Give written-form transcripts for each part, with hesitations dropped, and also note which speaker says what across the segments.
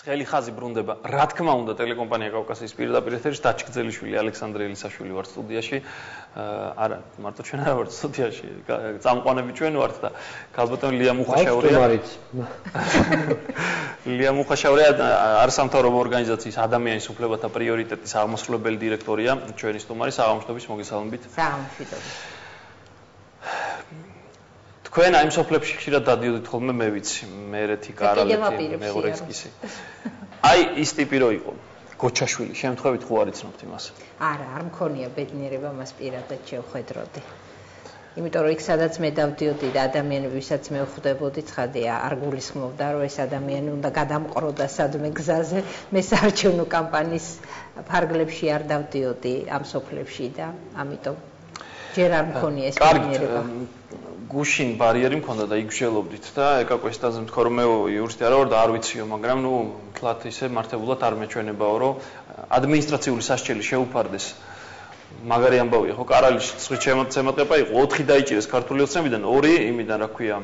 Speaker 1: ხელი ხაზი ბრუნდება. Რა თქმა უნდა, ტელეკომპანია კავკასიის პირდაპირ ეთერში დაჩგძელიშვილი ალექსანდრე ელისაშვილი ვართ სტუდიაში. არა, მარტო ჩვენ არა ვართ სტუდიაში. წამყვანები ჩვენ ვართ და ქალბატონი ლია მუხაშაურია. ლია მუხაშაურია არასამთავრობო ორგანიზაციის ადამიანის უფლებათა პრიორიტეტის აღმასრულებელი დირექტორია. ჩვენი სტუმარი საღამოშტობის მოგესალმებით.
Speaker 2: საღამოშტობის.
Speaker 1: თქვენ აი მსოფლებში ხშირად დადიოდით ხოლმე მე ვიცი, მე ერთი კარალეთი, მეორე ექსკისი. აი ის ტიპი რო იყო, გოჩაშვილი, შემთხვევით ხო არ იცნობთ იმას?
Speaker 2: არა, არ მქონია ბედნიერება მას პირადად შევხედროდი. იმიტომ რომ იქ სადაც მე დავდიოდი და ადამიანები, ვისაც მე ვხვდებოდი, ცხადია, არ გულისხმობდა, რომ ეს ადამიანი უნდა გადამყროდა სადმე გზაზე, მე საარჩევნო კამპანიის ფარგლებში არ დავდიოდი ამ სოფლებში და ამიტომ ჯერ არ მქონია ეს ბედნიერება.
Speaker 1: გუშინ ბარიერი მქონდა და იგშელობდით და ეკაკვესტაზე მთქვა რომ მე იურისტი არა ვარ და არ ვიციო, მაგრამ ნუ თლათ ისე მართებულად არ მეჩვენებაო, რომ ადმინისტრაციული სასჯელი შეუფარდეს. მაგარი ამბავია, ხო, კარალიში ცხვით შემოწმება იყო 4 დაიჭირეს ქართული ოცნებიდან, 2 იმიდან რა ქვია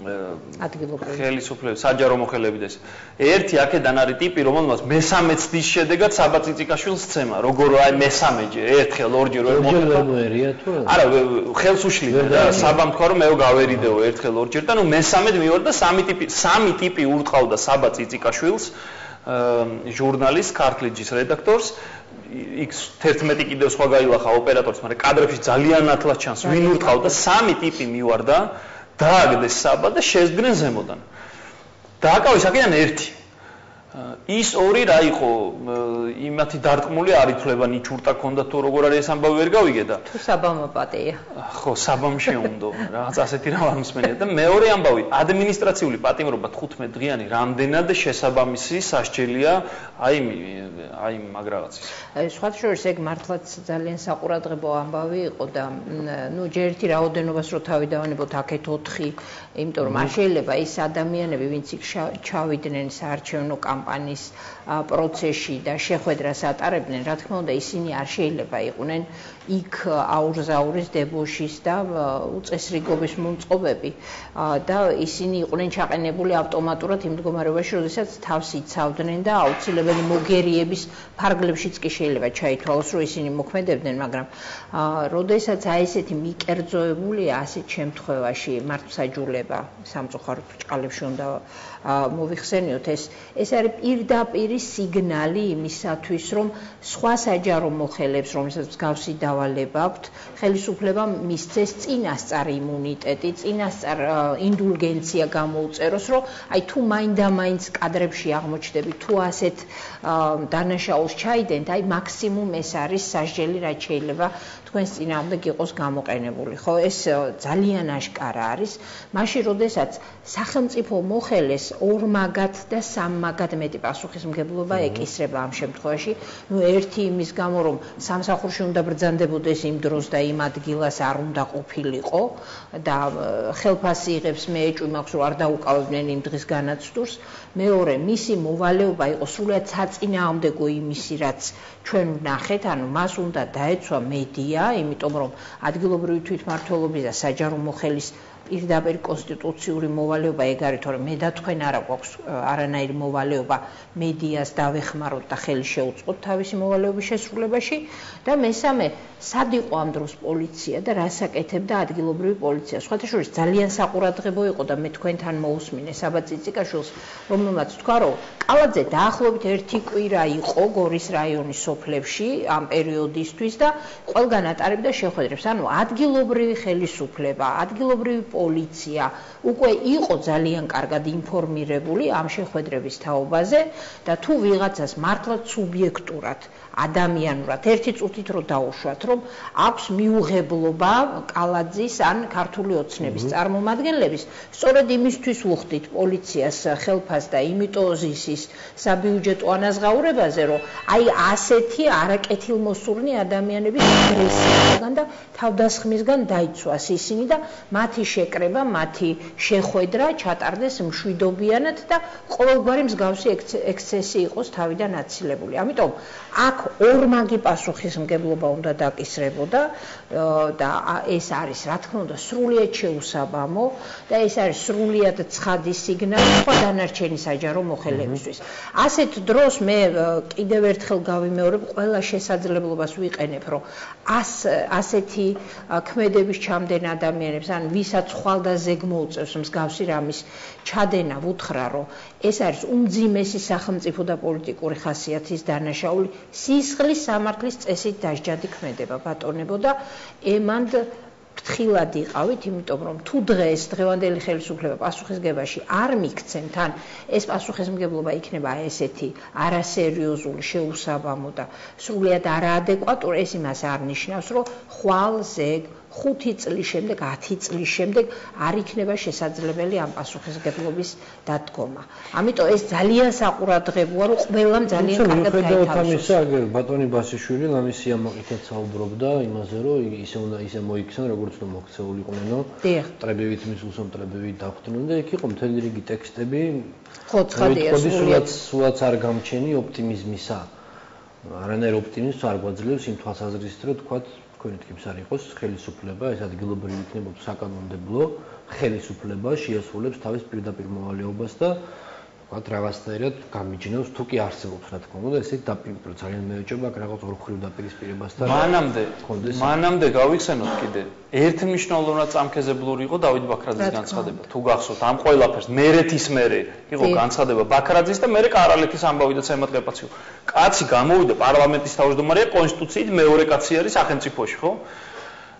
Speaker 2: ადგილობრივი
Speaker 1: ხელისუფლების საჯარო მოხელებიდეს. ერთი აქედან არის ტიპი, რომელმაც მესამე ცდის შედეგად საბა წიწიკაშვილს სცემა. როგორ აი მესამეჯერ, ერთხელ, ორჯერ ვერ
Speaker 3: მოხერხია თუ?
Speaker 1: არა, ხელს უშლიდა და საბამ თქვა რომ მეო გავერიდეო ერთხელ, ორჯერ და ნუ მესამედ მივარ და სამი ტიპი ურტყავდა საბა წიწიკაშვილს, ჟურნალისტს, ქართლიჯის რედაქტორს. X11 კიდევ სხვა გაილახა ოპერატორს, მაგრამ კადრებში ძალიან ნათლად ჩანს, ვინ ურტყავდა, სამი ტიპი მივარდა. დააგდეს საბა და შეზგდნენ ზემოდან. დააკავეს აქედან ერთი. ის ორი რა იყო, იმათი დარტყმული არ ითვლება, ნიჩურტა ქონდა თუ როგორ არის ეს ამბავი ვერ გავიგე და
Speaker 2: თუ საბამ პატეა.
Speaker 1: ხო, საბამ შეუნდო, რაღაც ასეთი რა არ მსმენია და მეორე ამბავი, ადმინისტრაციული პატიმრობა 15 დღიანი რამდენად შესაბამისი სასჯელია აი მაგ რაღაცის.
Speaker 2: სხვათა შორის ეგ მართლაც ძალიან საყურადღებო ამბავი იყო და ნუ ჯერ ერთი რაოდენობას რო თავი დავანებოთ აქეთ 4, იმიტომ რომ არ შეიძლება ის ადამიანები, ვინც იქ ჩავიდნენ საარჩევნო კამპანიის პროცესში და შეხვედრას ატარებდნენ, რა თქმა უნდა, ისინი არ შეიძლება იყვნენ იქ აურზაურის დებოშის და უწესრიგობის მომწყობები და ისინი იყვნენ ჩაყენებული ავტომატურად იმ მდგომარეობაში, როდესაც თავს იცავდნენ და აუცილებელი მოგერიების ფარგლებშიც კი შეიძლება ჩაითვალოს, რომ ისინი მოქმედებდნენ, მაგრამ როდესაც აი ესეთი მიკერძოებულია ასეთ შემთხვევაში მართლმსაჯულება სამწუხაროდ ბრჭყალებში უნდა მოვიხსენიოთ, ეს არის პირდაპირი სიგნალი იმისათვის, რომ სხვა საჯარო მოხელებს, რომელსაც მსგავსი დავალება აქვთ, ხელისუფლებამ მისცეს წინასწარ იმუნიტეტი, წინასწარ ინდულგენცია გამოუწეროს, რომ აი თუ მაინდა-მაინც კადრებში აღმოჩნდებით, თუ ასეთ დანაშაულს ჩაიდენთ, აი მაქსიმუმ ეს არის სასჯელი, რაც შეიძლება თქვენს წინააღმდეგ იყოს გამოყენებული. ხო, ეს ძალიან აშკარა არის, მაშინ როდესაც სახელმწიფო მოხელეს ორმაგად და სამმაგად მეტი პასუხისმგებლობა ეკისრება ამ შემთხვევაში. ნუ ერთი იმის გამო, რომ სამსახურში უნდა ბრძანდებოდეს იმ დროს და იმ ადგილას არ უნდა ყოფილიყო და ხელფასი იღებს, მე ეჭვი მაქვს, რომ არ დაუკავებდნენ იმ დღის განაცდურს. მეორე, მისი მოვალეობა იყო სრულიად საწინააღმდეგო იმისი, რაც ჩვენ ვნახეთ, ანუ მას უნდა დაეცვა მედია, იმიტომ რომ ადგილობრივი თვითმმართველობის და საჯარო მოხელის პირდაპირ კონსტიტუციური მოვალეობა ეგ არის, თორემ მე და თქვენ არა გვაქვს არანაირი მოვალეობა მედიას დავეხმაროთ და ხელი შეუწყოთ თავისი მოვალეობის შესრულებაში და მესამე, სად იყო ამ დროს პოლიცია და რას აკეთებდა ადგილობრივი პოლიცია. სხვათა შორის ძალიან საყურადღებო იყო და მე თქვენთან მოусმინე საბა წიწიკაშვილს, რომელმაც თქვა, რომ კალაძე დაახლოებით 1 კვირა იყო გორის რაიონის სოფლებში ამ პერიოდისთვის და ყველგან ატარებდა შეხვედრებს. ანუ ადგილობრივი ხელისუფლება, ადგილობრივი პოლიცია უკვე იყო ძალიან კარგად ინფორმირებული ამ შეხვედრების თაობაზე და თუ ვიღაცას მართლაც სუბიექტურად ადამიანურად ერთი წუთით რო დაუშვათ, რომ აქვს მიუღებლობა კალაძის ან ქართული ოცნების წარმომადგენლების, სწორედ იმისთვის ვუხდით პოლიციას ხელფას და იმიტოზისის საბიუჯეტო ანაზღაურებაზე, რომ აი ასეთი არაკეთილმოსურნი ადამიანების აგრესიისგან და თავდასხმისგან დაიცვას ისინი და მათი შეკრება, მათი შეხვედრა ჩატარდეს მშვიდობიანად და ყოველგვარი მსგავსი ექსცესი იყოს თავიდან აცილებული. ამიტომ აქ ორმაგი პასუხისმგებლობა უნდა დაკისრებოდა და ეს არის, რა თქმა უნდა, სრულიად შეუსაბამო და ეს არის სრულიად ცხადი სიგნალი სხვა დანარჩენი საჯარო მოხელებისთვის. ასეთ დროს მე კიდევ ერთხელ გავიმეორებ, ყველა შესაძლებლობას ვიყენებ, რომ ასეთი ქმედების ჩამდენ ადამიანებს, ან ვისაც ხვალდაზე მოუწევს მსგავსი რამის ჩადენა, ვუთხრა, რომ ეს არის უმძიმესი სახელმწიფო და პოლიტიკური ხასიათის დანაშაული, სისხლის სამართლის წესით დასჯადი ქმედება, ბატონებო და ემანდ ფრთხილად იყავით, იმიტომ რომ თუ დღეს დღევანდელი ხელისუფლება პასუხისმგებაში არ მიქცენ, თან ეს პასუხისმგებლობა იქნება ესეთი არასერიოზული, შეუსაბამო და სრულიად არაადეკვატური, ეს იმას არ ნიშნავს, რომ ხვალზე 5 წლის შემდეგ, 10 წლის შემდეგ არ იქნება შესაძლებელი ამ პასუხისმგებლობის დადგომა. ამიტომ ეს ძალიან საყურადღებოა, რომ ყველამ ძალიან კარგად გაითავისოს.
Speaker 3: ამისა, ბატონი ბასიშვილი ამის სიამაყითაც საუბრობდა იმაზე, რომ ისე უნდა ისე მოიქცნენ, როგორც უნდა მოქცეულიყვნენ, ტრებივით მის უსამტრებივით დახვდნენ და იქ იყო მთელი რიგი ტექსტები.
Speaker 2: ხო, ცხადია,
Speaker 3: სულაც არ გამჩენი ოპტიმიზმისა. არანაირ ოპტიმიზმს არ გვაძლევს იმ თვალსაზრისით, რომ თქვათ თქვენეთქიმს არ იყოს ხელისუფლება, ეს ადგილობრივი იქნებოდა საკანონმდებლო ხელისუფლება შეასრულებს თავის პირდაპირ მოვალეობას და თქვათ რაღაცნაირად გამიჯნავს, თუ კი არსებობს რა თქმა უნდა, ესე დაპირისპირო ძალიან მეეჭობა აქ რაღაც ორხრივ დაპირისპირებასთან.
Speaker 1: მანამდე გავიხსენოთ კიდე ერთმნიშვნელოვნად წამქეზებლური იყო დავით ბაქრაძის განცხადება. თუ გახსოვთ ამ ყველაფერს მერეთის მერე იყო განცხადება ბაქრაძის და მერე კარალეთის ამბავი და ცემატ-ყეპაციო. კაცი გამოვიდა პარლამენტის თავმჯდომარეა, კონსტიტუციით მეორე კაცი არის სახელმწიფოში, ხო?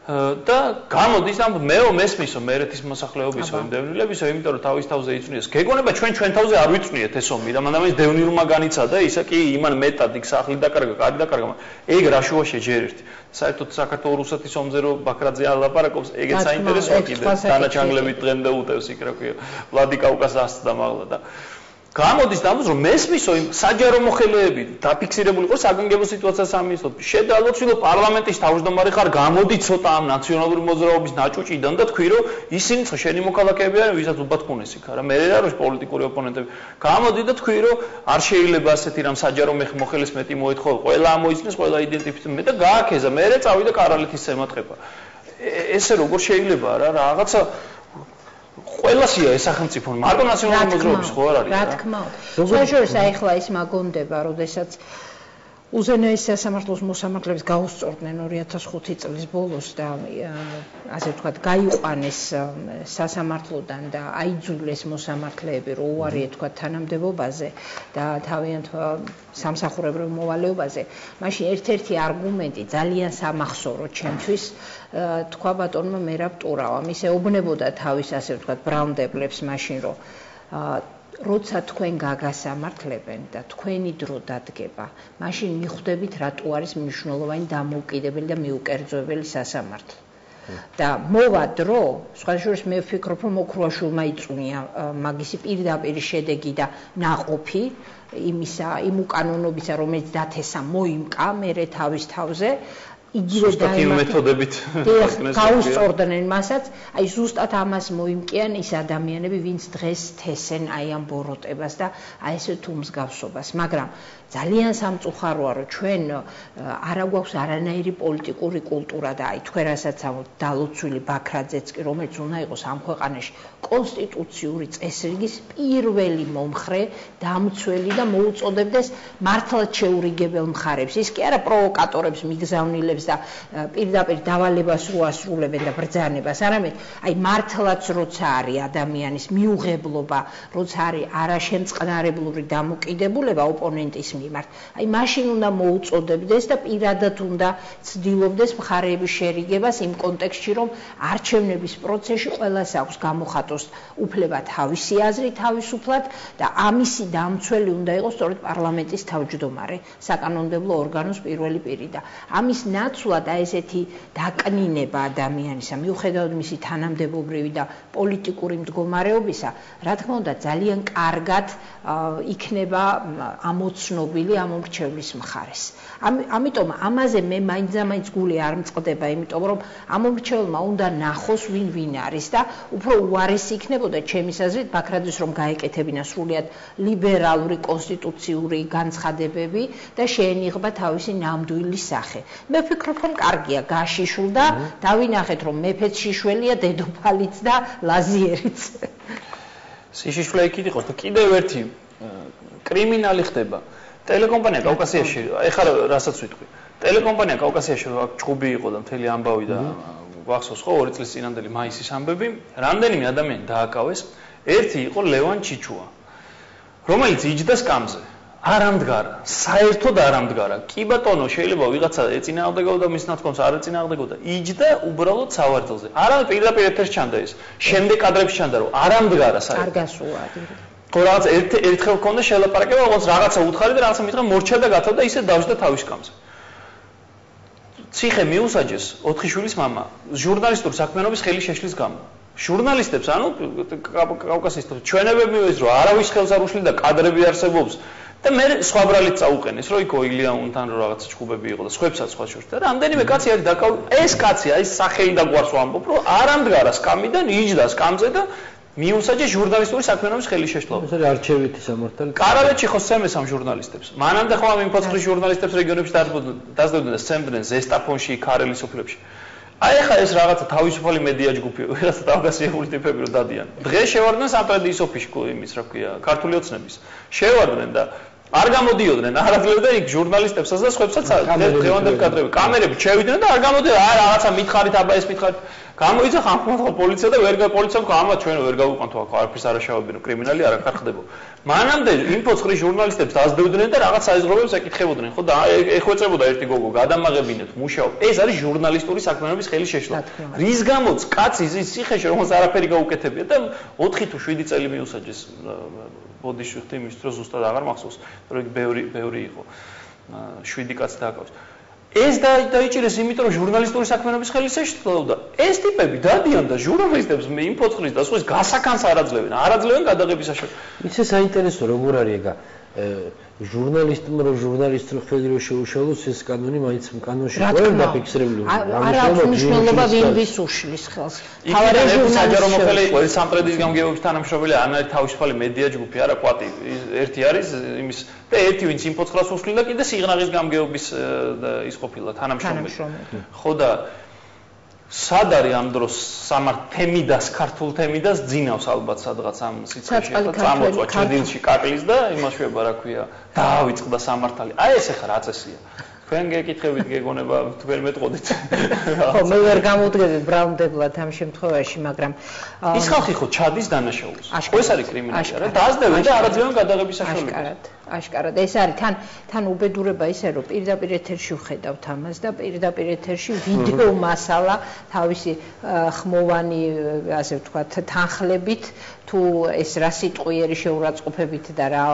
Speaker 1: და გამოდის ამ მესმისო მერეთის მოსახლეობისო იმდევნილებისო, იმიტომ რომ თავის თავზე იწვნიეს. გეგონება ჩვენ თავზე არ ვიწვნიეთ ეს ომი და მანდ ამის დევნილმა განიცადა, ისა კი იმან მეტად იქ სახლი დაკარგა, კარი დაკარგა. ეგ რა შუაშია ჯერ ერთი. საერთოდ საქართველოს რუსეთის ომზე რო ბაქრაძე ალაპარაკობს, ეგეც საინტერესოა კიდე. დანაჩანგლებით დღემდე უტევს იქ რა ქვია. ვლადიკაუკას ასწდა მაღლა და გამოდის დამოს რომ მესმისო იმ საჯარო მოხელეები დაფიქსირებული იყო საგანგებო სიტუაცია სამინისტროდ. შედალოცილო პარლამენტის თავმჯდომარე ხარ, გამოდი ცოტა ამ ნაციონალური მოძრაობის ნაჭუჭიდან და თქვი რომ ისინი შენი მოქალაქეები არიან, ვისაც უბათქუნეს იქ არა. მე რა არის პოლიტიკური ოპონენტები. გამოდი და თქვი რომ არ შეიძლება ასეთი რამ საჯარო მოხელის მეტი მოეთხოვა. ყველა ამოიცნეს, ყველა იდენტიფიცირდა და გააქეზა. მე წავიდა კარალეთის ცემატ-ყეპა. ესე როგორ შეიძლება რა რაღაცა ყველასია ეს სახელმწიფო მარტო ნაციონალური მოძრაობის ხო არ არის
Speaker 2: რა თქმა უნდა. შეიძლება ახლა ის მაგონდება, როდესაც უზენაეს სასამართლოს მოსამართლეებს გაუსწორდნენ 2005 წლის ბოლოს და ასე ვთქვათ გაიყვანეს სასამართლოდან და აიძულეს მოსამართლეები რომ უარი ეთქვათ თანამდებობაზე და თავიანთ სამსახურებრივ მოვალეობაზე. მაშინ ერთ-ერთი არგუმენტი ძალიან სამახსოვრო ჩემთვის თქვა ბატონმა მერაბ ტურავამ, ის ეუბნებოდა თავის ასე ვთქვათ ბრალმდებლებს მაშინ რომ როცა თქვენ გაგასამართლებენ და თქვენი დრო დადგება, მაშინ მიხვდებით რატო არის მნიშვნელოვანი დამოუკიდებელი და მიუკერძოებელი სასამართლო. და მოვა დრო, სხვადასხვა მე ვფიქრობ, რომ მოქრუაშვილმა იწვნია მაგისი პირდაპირ შედეგი და ნაყოფი იმისა, იმ უკანონობისა, რომელიც დათესა მოიმკა მერე თავის თავზე. იგივე
Speaker 1: მეთოდებით
Speaker 2: გაუსწორდნენ მასაც, აი ზუსტად ამას მოიმკიან ის ადამიანები, ვინც დღეს თესენ აი ამ ბოროტებას და აი ესე თუ მსგავსობას. მაგრამ ძალიან სამწუხაროა, რომ ჩვენ არა გვაქვს არანაირი პოლიტიკური კულტურა და აი თქვენ რასაც ამბობთ, დალოცვილი ბაქრაძეც კი, რომელიც უნდა იყოს ამ ქვეყანაში კონსტიტუციური წესრიგის პირველი მომხრე, დამცველი და მოუწოდებდეს მართლაც შეურიგებელ მხარებს. ის კი არა პროვოკატორებს, მიგზავნილებს და პირდაპირ დავალებას რო ასრულებენ და ბრძანებას, არამედ აი მართლაც როცა არის ადამიანის მიუღებლობა, როცა არის არაშემწყნარებლური დამოკიდებულება ოპონენტის მიმართ, აი მაშინ უნდა მოუწოდებდეს და პირადად უნდა ცდილობდეს მხარეების შერიგებას იმ კონტექსტში, რომ არჩევნების პროცესში ყველას აქვს გამოხატოს უფლება თავისი აზრი თავისუფლად და ამისი დამცველი უნდა იყოს სწორედ პარლამენტის თავმჯდომარე, საკანონმდებლო ორგანოს პირველი პირი და ამის მარცვლად აი ესეთი დაკნინება ადამიანისა, მიუხედავად მისი თანამდებობრივი და პოლიტიკური მდგომარეობისა, რა თქმა უნდა, ძალიან კარგად იქნება ამოცნობილი ამ მრჩევლის მხარეს. ამიტომ ამაზე მე მაინც გული არ მწყდება, იმიტომ რომ ამ მრჩევლმა უნდა ნახოს ვინ არის და უფრო უარესი იქნებოდა ჩემის აზრით ბაქრაძის რომ გაეკეთებინა სრულიად ლიბერალური კონსტიტუციური განცხადებები და შეენიღება თავისი ნამდვილი სახე. მე ვფიქრობ რომ კარგია გაშიშულდა, დავინახეთ რომ მეფეც შიშველია, დედოფალიც და ლაზიერიც.
Speaker 1: სიშიშვლე იქით იყოს და კიდევ ერთი კრიმინალი ხდება. ტელეკომპანია კავკასიაში, ეხლა რასაც ვიტყვი. ტელეკომპანია კავკასიაში ჭუბი იყო და მთელი ამბავი და ვახსოვს ხო 2 წლის წინანდელი მაისის ამბები, რამდენიმე ადამიანი დააკავეს. ერთი იყო ლევან ჩიჩუა, რომელიც იჯდა სკამზე. არ ამდგარა, საერთოდ არ ამდგარა. კი ბატონო, შეიძლება ვიღაცა ეწინააღმდეგებოდა მის ნათქვამს, არ ეწინააღმდეგებოდა. იჯდა უბრალოდ სავარძელზე. არა პირდაპირ ეთერში ჩანდა ეს. შემდეგ კადრებში ჩანდა რომ არ ამდგარა საერთოდ.
Speaker 2: არ გასულა.
Speaker 1: ხო რაღაც ერთხელ ქონდა შელაპარაკება, როგორც რაღაცა უთხარი და რაღაცა მითხრა მორჩა და გათავდა ისე დავжда თავის სკამზე. ციხე მიუსაჯეს 4 შვილის მამა ჟურნალისტური საქმიანობის ხელი შეშლის გამო. ჟურნალისტებს, ანუ კავკასისტებს ჩვენებები მოეს რომ არავის ხელს არ უშლიდა კადრები არსებობს და მე სხვა ბრალით წაუყენეს, რომ იქო ილიანთან რომ რაღაცა ჭუბები იყო და სხვებსაც სხვა შორს და რამდენიმე კაცი არის ეს კაცი აი სახელი და გვარს ვამბობ, რომ არ ამდგარა სკამიდან, იჯდა სკამზე და მიუსაჯეს ჟურნალისტური საქმიანობის ხელი შეშლობა.
Speaker 3: ეს არის არჩევითი სამართალი.
Speaker 1: კარავეთში ხო სცემეს ამ ჟურნალისტებს. მანამდე ხო ამ იმპოცხრის ჟურნალისტებს რეგიონებში დაძლებდნენ და სცემდნენ ზესტაფონში, ქარელის ოფლებში. აი ახლა ეს რაღაცა თავისუფალი მედია ჯგუფი, რაღაცა თავგასიებული ტიპები რო დადიან. დღეს შევარდნენ სამტრედიის ოფისში, იმის რა ქვია, ქართული ოცნების. შევარდნენ და არ გამოდიოდნენ, არ აძლევდნენ იქ ჟურნალისტებსაც და სხვებსაც დღევანდელ კადრები. კამერები შევიდნენ და არ გამოდიოდნენ, აი რაღაცა მითხარით, აბა ეს მითხარით. გამოიცა ხალხმოწყალ პოლიცია და პოლიციამ ხამა ჩვენ ვერ გავუყანთ აქ არაფერს არ შეავებინო, კრიმინალი არ ხდება. მანამდე იმპოცხრის ჟურნალისტებს დაძლებდნენ და რაღაც საიზღრობებს ეკითხებოდნენ, ხო და ეხვეწებოდა ერთი გოგო, გადამაღებინეთ, მუშაობ. ეს არის ჟურნალისტური საქმიანობის ხელი შეშლა. რის გამოც კაცი ის ციხეში რომელსაც არაფერი გაუკეთებია და 4 თუ 7 წელი მიუსაჯეს ბოდიშვიხტი იმის დროს ზუსტად აღარ მახსოვს, რომ ბევრი იყო. 7 კაცი დააკავეს. ეს დაიჭირეს იმიტომ რომ ჟურნალისტური საქმიანობის ხელი შეშლოდა. ეს ტიპები დადიან და ჟურნალისტებს მე იმპოცხრის და სხვის გასახანს არ აძლევენ გადაღების საშუალებას.
Speaker 3: ისე საინტერესო როგორ არის ეგა ჟურნალისტმა რომ ჟურნალისტურ ხელი რო შეუშალოს ეს კანონი მაინც კანონში ყოლ დაფიქსირებული.
Speaker 2: არ აქვს მნიშვნელობა ვინ უშლის ხელს.
Speaker 1: თავარი საჯარო მოხელე იყო ეს სამტრედის გამგეობის თანამშრომელი ანალი თავისუფალი მედია ჯგუფი არა კვატი ერთი არის იმის და ერთი ვინც იმპოცხრას უშლიდა კიდე სიღნაღის გამგეობის ის ყოფილა თანამშრომელი. ხო და სად არის ამ დროს თემიდას ქართულ თემიდას ძინავს ალბათ სადღაც ამ სიტყვაში და წამოწვა ჩრდილში კაკლის და იმაშვება რა ქვია დაავიწყდა სამართალი. აი ეს ახლა რა წესია. თქვენ გეკითხებით გეგონება თქვენ მეტყოდით.
Speaker 2: ხო მე ვერ გამოვდგებით ბრალმდებლად ამ შემთხვევაში, მაგრამ
Speaker 1: ის ხალხი ხო ჩადის დანაშაულს. ხო ეს არის კრიმინალი რა. დაასდევენ და არ აძლევენ გადაღების საშუალებას.
Speaker 2: აშკარად ეს არის თან უბედურება ისე რომ პირდაპირ ეთერში ვხედავთ ამას და პირდაპირ ეთერში ვიდეო მასალა თავისი ხმოვანი ასე ვთქვათ თანხლებით თუ ეს რა სიტყვიერი შეურაცხყოფებით და რა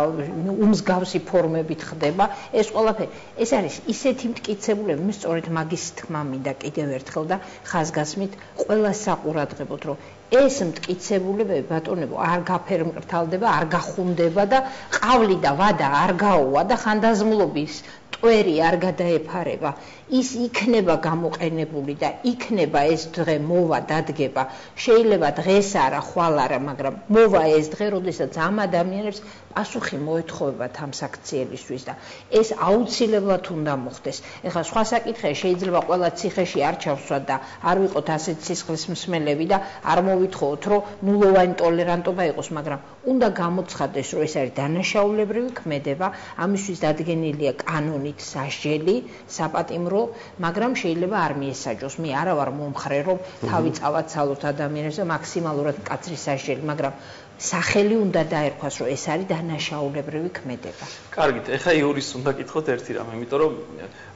Speaker 2: უმსგავსი ფორმებით ხდება ეს ყველაფერი ეს არის ისეთი მტკიცებულები მე სწორედ მაგის თქმა მინდა კიდევ ერთხელ და ხაზგასმით ყველა საყურადღებოთ რომ ეს მტკიცებულებები ბატონებო არ გაფერმკრთალდება, არ გახუნდება და ყავლი და ვადა არ გაუვა და ხანდაზმულობის ტვერი არ გადაეფარება. ის იქნება გამოყენებული და იქნება ეს დღე მოვა დადგება. შეიძლება დღეს არა, ხვალ არა, მაგრამ მოვა ეს დღე, როდესაც ამ ადამიანებს პასუხი მოეთხოვებათ ამ საქციელისთვის და ეს აუცილებლად უნდა მოხდეს. ეხლა სხვა საკითხია, შეიძლება ყველა ციხეში არ ჩავსვათ და არ ვიყოთ ასეთ სისხლის მსმელები და არ მოვითხოვოთ, რომ ნულოვანი ტოლერანტობა იყოს, მაგრამ უნდა გამოცხადდეს, რომ ეს არის დანაშაულებრივი ქმედება, ამისთვის დადგენილია კანონით სასჯელი, საპატიმრო, მაგრამ შეიძლება არ მიესაჯოს. მე არა ვარ მომხრე, რომ თავი წავაცალოთ ადამიანებს და მაქსიმალურად მკაცრი სასჯელი, მაგრამ სახელი უნდა დაერქვას, რომ ეს არის დანაშაულებრივი ქმედება.
Speaker 1: კარგით, ეხა იურის უნდა კითხოთ ერთი რამ, იმიტომ რომ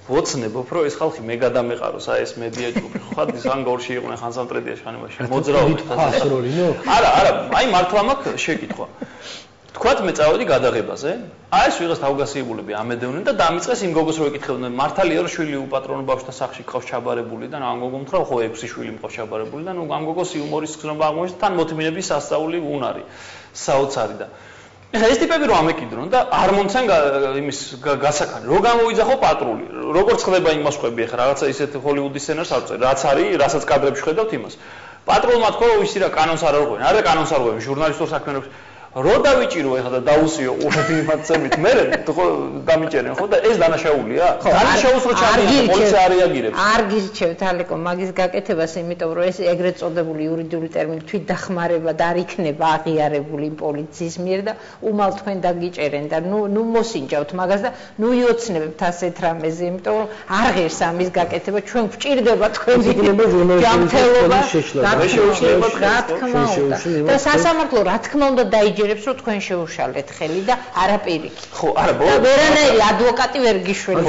Speaker 1: ვოცნებობ, რომ ეს ხალხი მე გადამეყაროს, აი ეს მედია ჯგუფი, ხო ხარ ზანგორში იყვნენ ხანსამტრედიაში ხანებაში, მოძრაობით.
Speaker 3: ფასროლინო?
Speaker 1: არა, აი მართლა მაქვს შეკითხვა. თქვათ მე წავედი გადაღებაზე. აი ეს ვიღაც თავგასიებულები ამედევნენ და დამიწყეს იმ გოგოს რო ეკითხებდნენ მართალია რომ შვილი უპატრონო ბავშვთა სახლში ყავს ჩაბარებული და ამ გოგო მთხრა ხო 6 შვილი მყავს ჩაბარებული და ნუ ამ გოგოს იუმორის გზნობა აღმოჩნდა თან მოთმინების სასწაული უნარი საოცარი და ეხლა ეს ტიპები რომ ამეკიდრონ და არ მომცენ იმის გასაკანი რო გამოვიძახო პატრული როგორც ხდება იმას ხვები ეხლა რაღაცა ისეთ ჰოლივუდის სცენარს არ წერ რაც არის რასაც კადრებში ხედავთ იმას პატრულმა თქვა რომ ისი რა კანონს არ აღვენ არა კანონს არ აღვენ ჟურნალისტურ საქმიანობას რო დავიჭირო ეხლა და დაუსიო ყურები იმაცებით მე დამიჭერენ ხო და ეს დანაშაულია დანაშაულს რო ჩამიგდო პოლიცია არ რეაგირებს
Speaker 2: არ გირჩევთ ალეკო მაგის გაკეთებას იმიტომ რომ ეს ეგრეთ წოდებული იურიდიული ტერმინი თვითდახმარება და არ იქნება აღიარებული პოლიციის მიერ და უმალ თქვენ დაგიჭერენ და ნუ მოსინჯავთ მაგას და ნუ იოცნებებთ ასეთ რამეზე იმიტომ რომ არ ღირს ამის გაკეთება ჩვენ გვჭირდება თქვენი ჯანმრთელობა რა თქმა უნდა და სასამართლო რა თქმა უნდა დაიჯერებს რომ თქვენ შეუშალეთ ხელი და არაპირიქით.
Speaker 1: ხო, არა, ბოლოს
Speaker 2: ვერანაირი ადვოკატი ვერ გიშვენებს.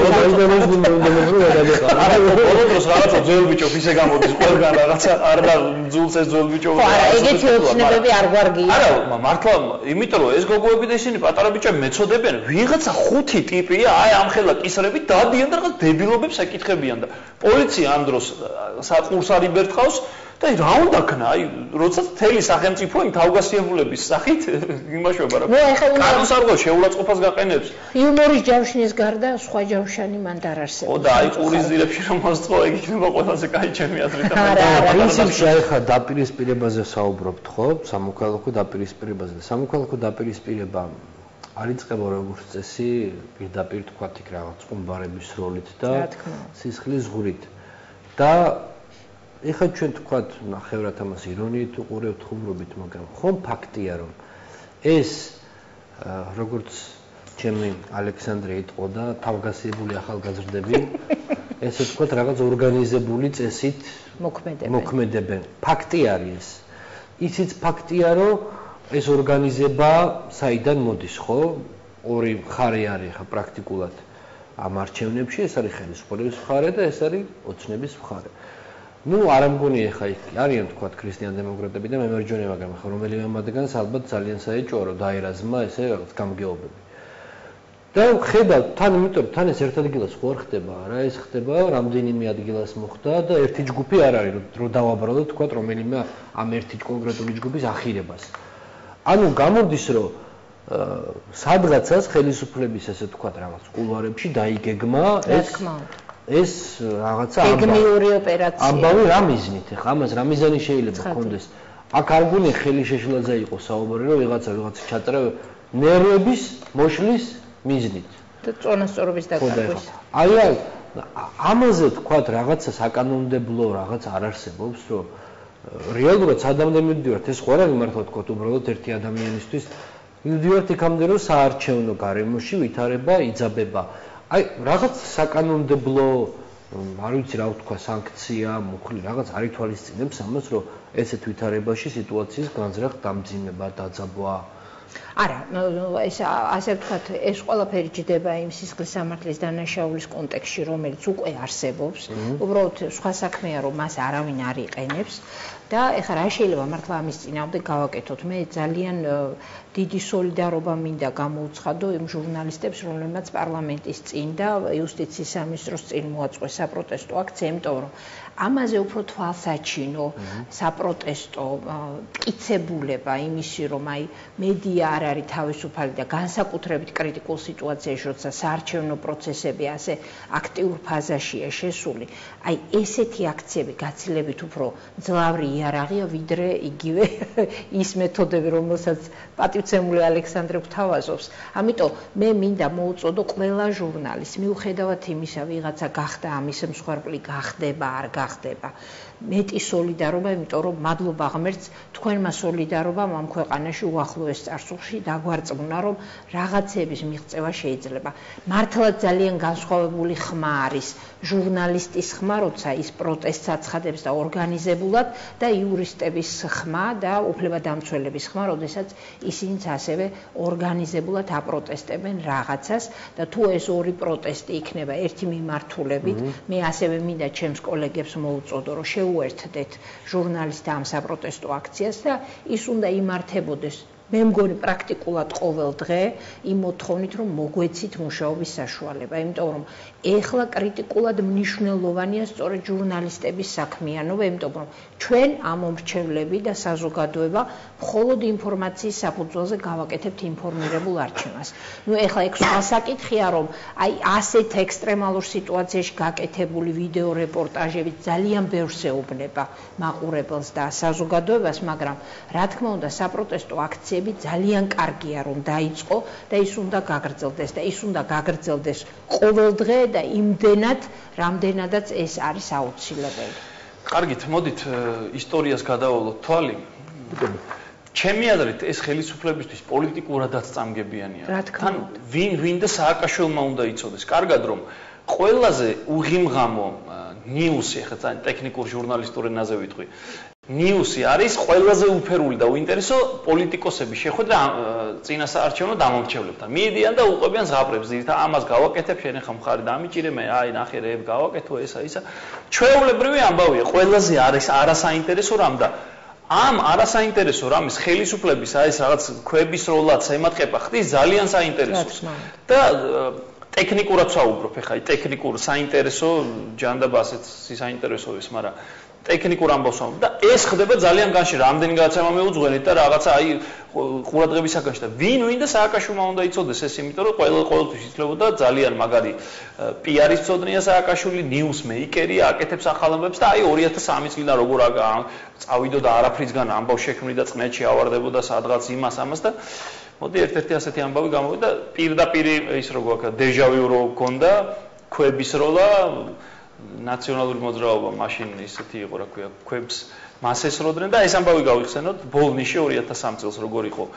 Speaker 1: არა, ბოლოს დროს რაღაცა ძველ ბიჭო ისე გამოდის ყველგან რაღაცა არ და ძულს ეს ძველ ბიჭო.
Speaker 2: ხო, არა, ეგეთი ოცნებები არ გვარგია.
Speaker 1: არა, მართლა, იმიტომ რომ ეს გოგოები და ისინი პატარა ბიჭები მეწოდებიან, ვიღაცა ხუთი ტიპია, აი ამ ხელა კისრებით დადიან და რაღაც დებილობებს ეკითხებიან და პოლიცია ამ დროს საყურს არ იბერტყავს და რა უნდა ქნა? აი, როდესაც თელი სახელმწიფო იმ თავგასიებულების სახით იმაშვება რა. კანონს არ გვაქვს შეურაცხყოფას გაყენებს.
Speaker 2: იუმორის ჯავშნის გარდა სხვა ჯავშანი მანდ არ არსებობს.
Speaker 1: ხო და აი ყურის ძირებში რომ მოსწყო ეგ იქნება ყველაზე კაი ჩემი აზრით.
Speaker 3: პრინციპში აი ხა დაპირისპირებაზე საუბრობთ, ხო? სამოქალაქო დაპირისპირებაზე. სამოქალაქო დაპირისპირება არ იწყება როგორც წესი პირდაპირ თქვათ იქ რაღაც ყუმბარების როლით და სისხლის ზღვრით. და ეხლა ჩვენ თქვათ ნახევრად ამას ირონიით უყურებთ ხუმრობით, მაგრამ ხომ ფაქტია რომ ეს როგორც ჩემი ალექსანდრე იტყო და თავგასიებული ახალგაზრდები ესე თქვათ რაღაც ორგანიზებული წესით მოქმედებენ. ფაქტი არის ეს. ისიც ფაქტია რომ ეს ორგანიზება საიდან მოდის, ხო? ორი მხარე არის ხა პრაქტიკულად ამ არჩევნებში, ეს არის ხელისუფლების მხარე და ეს არის ოცნების მხარე. ნუ არ ამგონი ეხა იქ არიან თქვათ ქრისტიან-დემოკრატები და მემარჯვენე, მაგრამ ხა რომელიმე მათგანს ალბათ ძალიან საეჭვოა რომ დაერაზმა ესე რაღაც გამგეობები. და ხედავთ თან იმიტომ თან ეს ერთ ადგილას ხო არ ხდება, არა ეს ხდება რამდენიმე ადგილას მოხდა და ერთი ჯგუფი არ არის რომ დავაბრალოთ თქვათ რომელიმე ამ ერთი კონკრეტული ჯგუფის ახირებას. ანუ გამოდის რომ სადღაცას ხელისუფლების ესე თქვათ რაღაც კულუარებში დაიგეგმა ეს რაღაცა
Speaker 2: გეგმიური ოპერაცია.
Speaker 3: ამბავი რა მიზნით? ეხლა ამას რა მიზანი შეიძლება ჰქონდეს? აქ არ გუნი ხელი შეშლაძე იყო საუბარი რომ ვიღაცა ჩაწერა ნერვების მოშლის მიზნით
Speaker 2: და წონასწორობის დაკარგვის.
Speaker 3: აი ამაზე თქვათ რაღაცა საკანონმდებლო რაღაც არ არსებობს რომ რეალურად სადამდე მივდივართ ეს ხო არა მართლა თქვათ უბრალოდ ერთი ადამიანისთვის მივდივართ იქამდე რომ საარჩევნო გარემოში ვითარება იძაბება. აი რაღაც საკანონმდებლო არ ვიცი რა ვთქვა სანქცია, მუხლი რაღაც არ ითვალისწინებს ამას რომ ესეთ ვითარებაში სიტუაციის განზრახ დამძიმება, დაძაბვა.
Speaker 2: არა, ეს ასე ვთქვათ, ეს ყველაფერი ჯდება იმ სისხლის სამართლის დანაშაულის კონტექსტში, რომელიც უკვე არსებობს. უბრალოდ სხვა საქმეა რომ მას არავინ არ იყენებს და ეხლა რა შეიძლება მართლა ამის წინააღმდეგ გავაკეთოთ. მე ძალიან დიდი სოლიდარობა მინდა გამოუცხადო იმ ჟურნალისტებს, რომლებმაც პარლამენტის წინ და იუსტიციის სამინისტროს წინ მოაწყვეს საპროტესტო აქცია, იმიტომ რომ ამაზე უფრო თვალსაჩინო საპროტესტო მტკიცებულება იმისი რომ აი მედია არ არის თავისუფალი და განსაკუთრებით კრიტიკულ სიტუაციაში როცა საარჩევნო პროცესები ასე აქტიურ ფაზაშია შესული აი ესეთი აქციები გაცილებით უფრო ძლავრი იარაღია ვიდრე იგივე ის მეთოდები რომელსაც პატივცემული ალექსანდრე გვთავაზობს ამიტომ მე მინდა მოუწოდო ყველა ჟურნალისტს მიუხედავად იმისა ვიღაცა გახდა ამის მსხვერპლი გახდება არ გახდება მეტი სოლიდარობა, იმიტომ რომ მადლობა ღმერთს თქვენმა სოლიდარობამ ამ ქვეყანაში უახლოეს წარსულში დაგვარწმუნა, რომ რაღაცების მიღწევა შეიძლება. მართლა ძალიან განსხვავებული ხმა არის ჟურნალისტის ხმა, როცა ის პროტესტს აცხადებს და ორგანიზებულად და იურისტების ხმა და უფლებადამცველების ხმა, როდესაც ისინიც ასევე ორგანიზებულად აპროტესტებენ რაღაცას და თუ ეს ორი პროტესტი იქნება ერთი მიმართულებით, მე ასევე მინდა ჩემს კოლეგებს მოუწოდო, რომ შეუერთდეთ ჟურნალისტთა ამ საპროტესტო აქციას და ის უნდა იმართებოდეს მე მგონი პრაქტიკულად ყოველ დღე იმ მოთხოვნით რომ მოგვეცით მუშაობის საშუალება, იმიტომ რომ ეხლა კრიტიკულად მნიშვნელოვანია სწორედ ჟურნალისტების საქმიანობა, იმიტომ რომ ჩვენ ამომრჩევლები და საზოგადოება მხოლოდ ინფორმაციის საფუძველზე გავაკეთებთ ინფორმირებულ არჩევანს. ეხლა ეგ სხვა საკითხია, რომ აი ასეთ ექსტრემალურ სიტუაციაში გაკეთებული ვიდეო რეპორტაჟები ძალიან ბევრს ეუბნება მაყურებელს და საზოგადოებას, მაგრამ რა თქმა უნდა საპროტესტო აქციები ძალიან კარგია რომ დაიწყო და ის უნდა გაგრძელდეს და ის უნდა გაგრძელდეს ყოველდღე და იმდენად, რამდენადაც ეს არის აუცილებელი.
Speaker 1: კარგით, მოდით ისტორიას გადავალოთ თვალი. ჩემი აზრით ეს ხელისუფლებისთვის პოლიტიკურადაც წამგებიანია. თან ვინ და სააკაშვილმა უნდა იცოდეს. კარგად რომ ყველაზე უღიმღამო ნიუსი, ახლა ძალიან ტექნიკურ ჟურნალისტურ ენაზე ვიტყვი. ნიუსი არის ყველაზე უფერული და უინტერესო პოლიტიკოსების შეხვედრა წინასაარჩევნო დამომრჩევლებთან. მიედიან და უყვებიან ზღაპრებს, ზირთა ამას გავაკეთებ, შენ ახლა მხარი დამიჭირე, მე აი ნახე რეებ გავაკეთო ესა ისა. ჩვეულებრივი ამბავია, ყველაზე არის არასაინტერესო რამ და ამ არასაინტერესო რამის ხელისუფლების აი ეს რაღაც ქვების როლაც ემატყება ხდის ძალიან საინტერესოს. და ტექნიკურად ვსაუბრობ, ეხლა ტექნიკურ საინტერესო ჯანდაბა ასეთ საინტერესოებს, მაგრამ ტექნიკურ ამბავს ვამბობ და ეს ხდება ძალიან განში, რამდენი გადაცემა მეუძღვენით და რაღაცა აი ყურადღებისაგანში და ვინ და სააკაშვილმა უნდა იცოდეს ეს, იმიტომ რომ ყოველთვის იცლებოდა ძალიან მაგარი პიარის მწოდნეა სააკაშვილი, ნიუს მეიკერია, აკეთებს ახალ ამბებს და აი 2003 წლიდან როგორ წავიდოდა არაფრისგან ამბავს შექმნი და წნეთში ავარდებოდა სადღაც იმას ამას და მოდი ერთ-ერთი ასეთი ამბავი გამოვიდა პირდაპირ ის როგორ აქ დეჟავიუ რო გქონდა ქვების როლა ნაციონალური მოძრაობა მაშინ ისეთი იყო რა ქვია ქვებს მას ესროდნენ და ეს ამბავი გავიხსენოთ ბოლნიში 2003 წელს როგორ იყო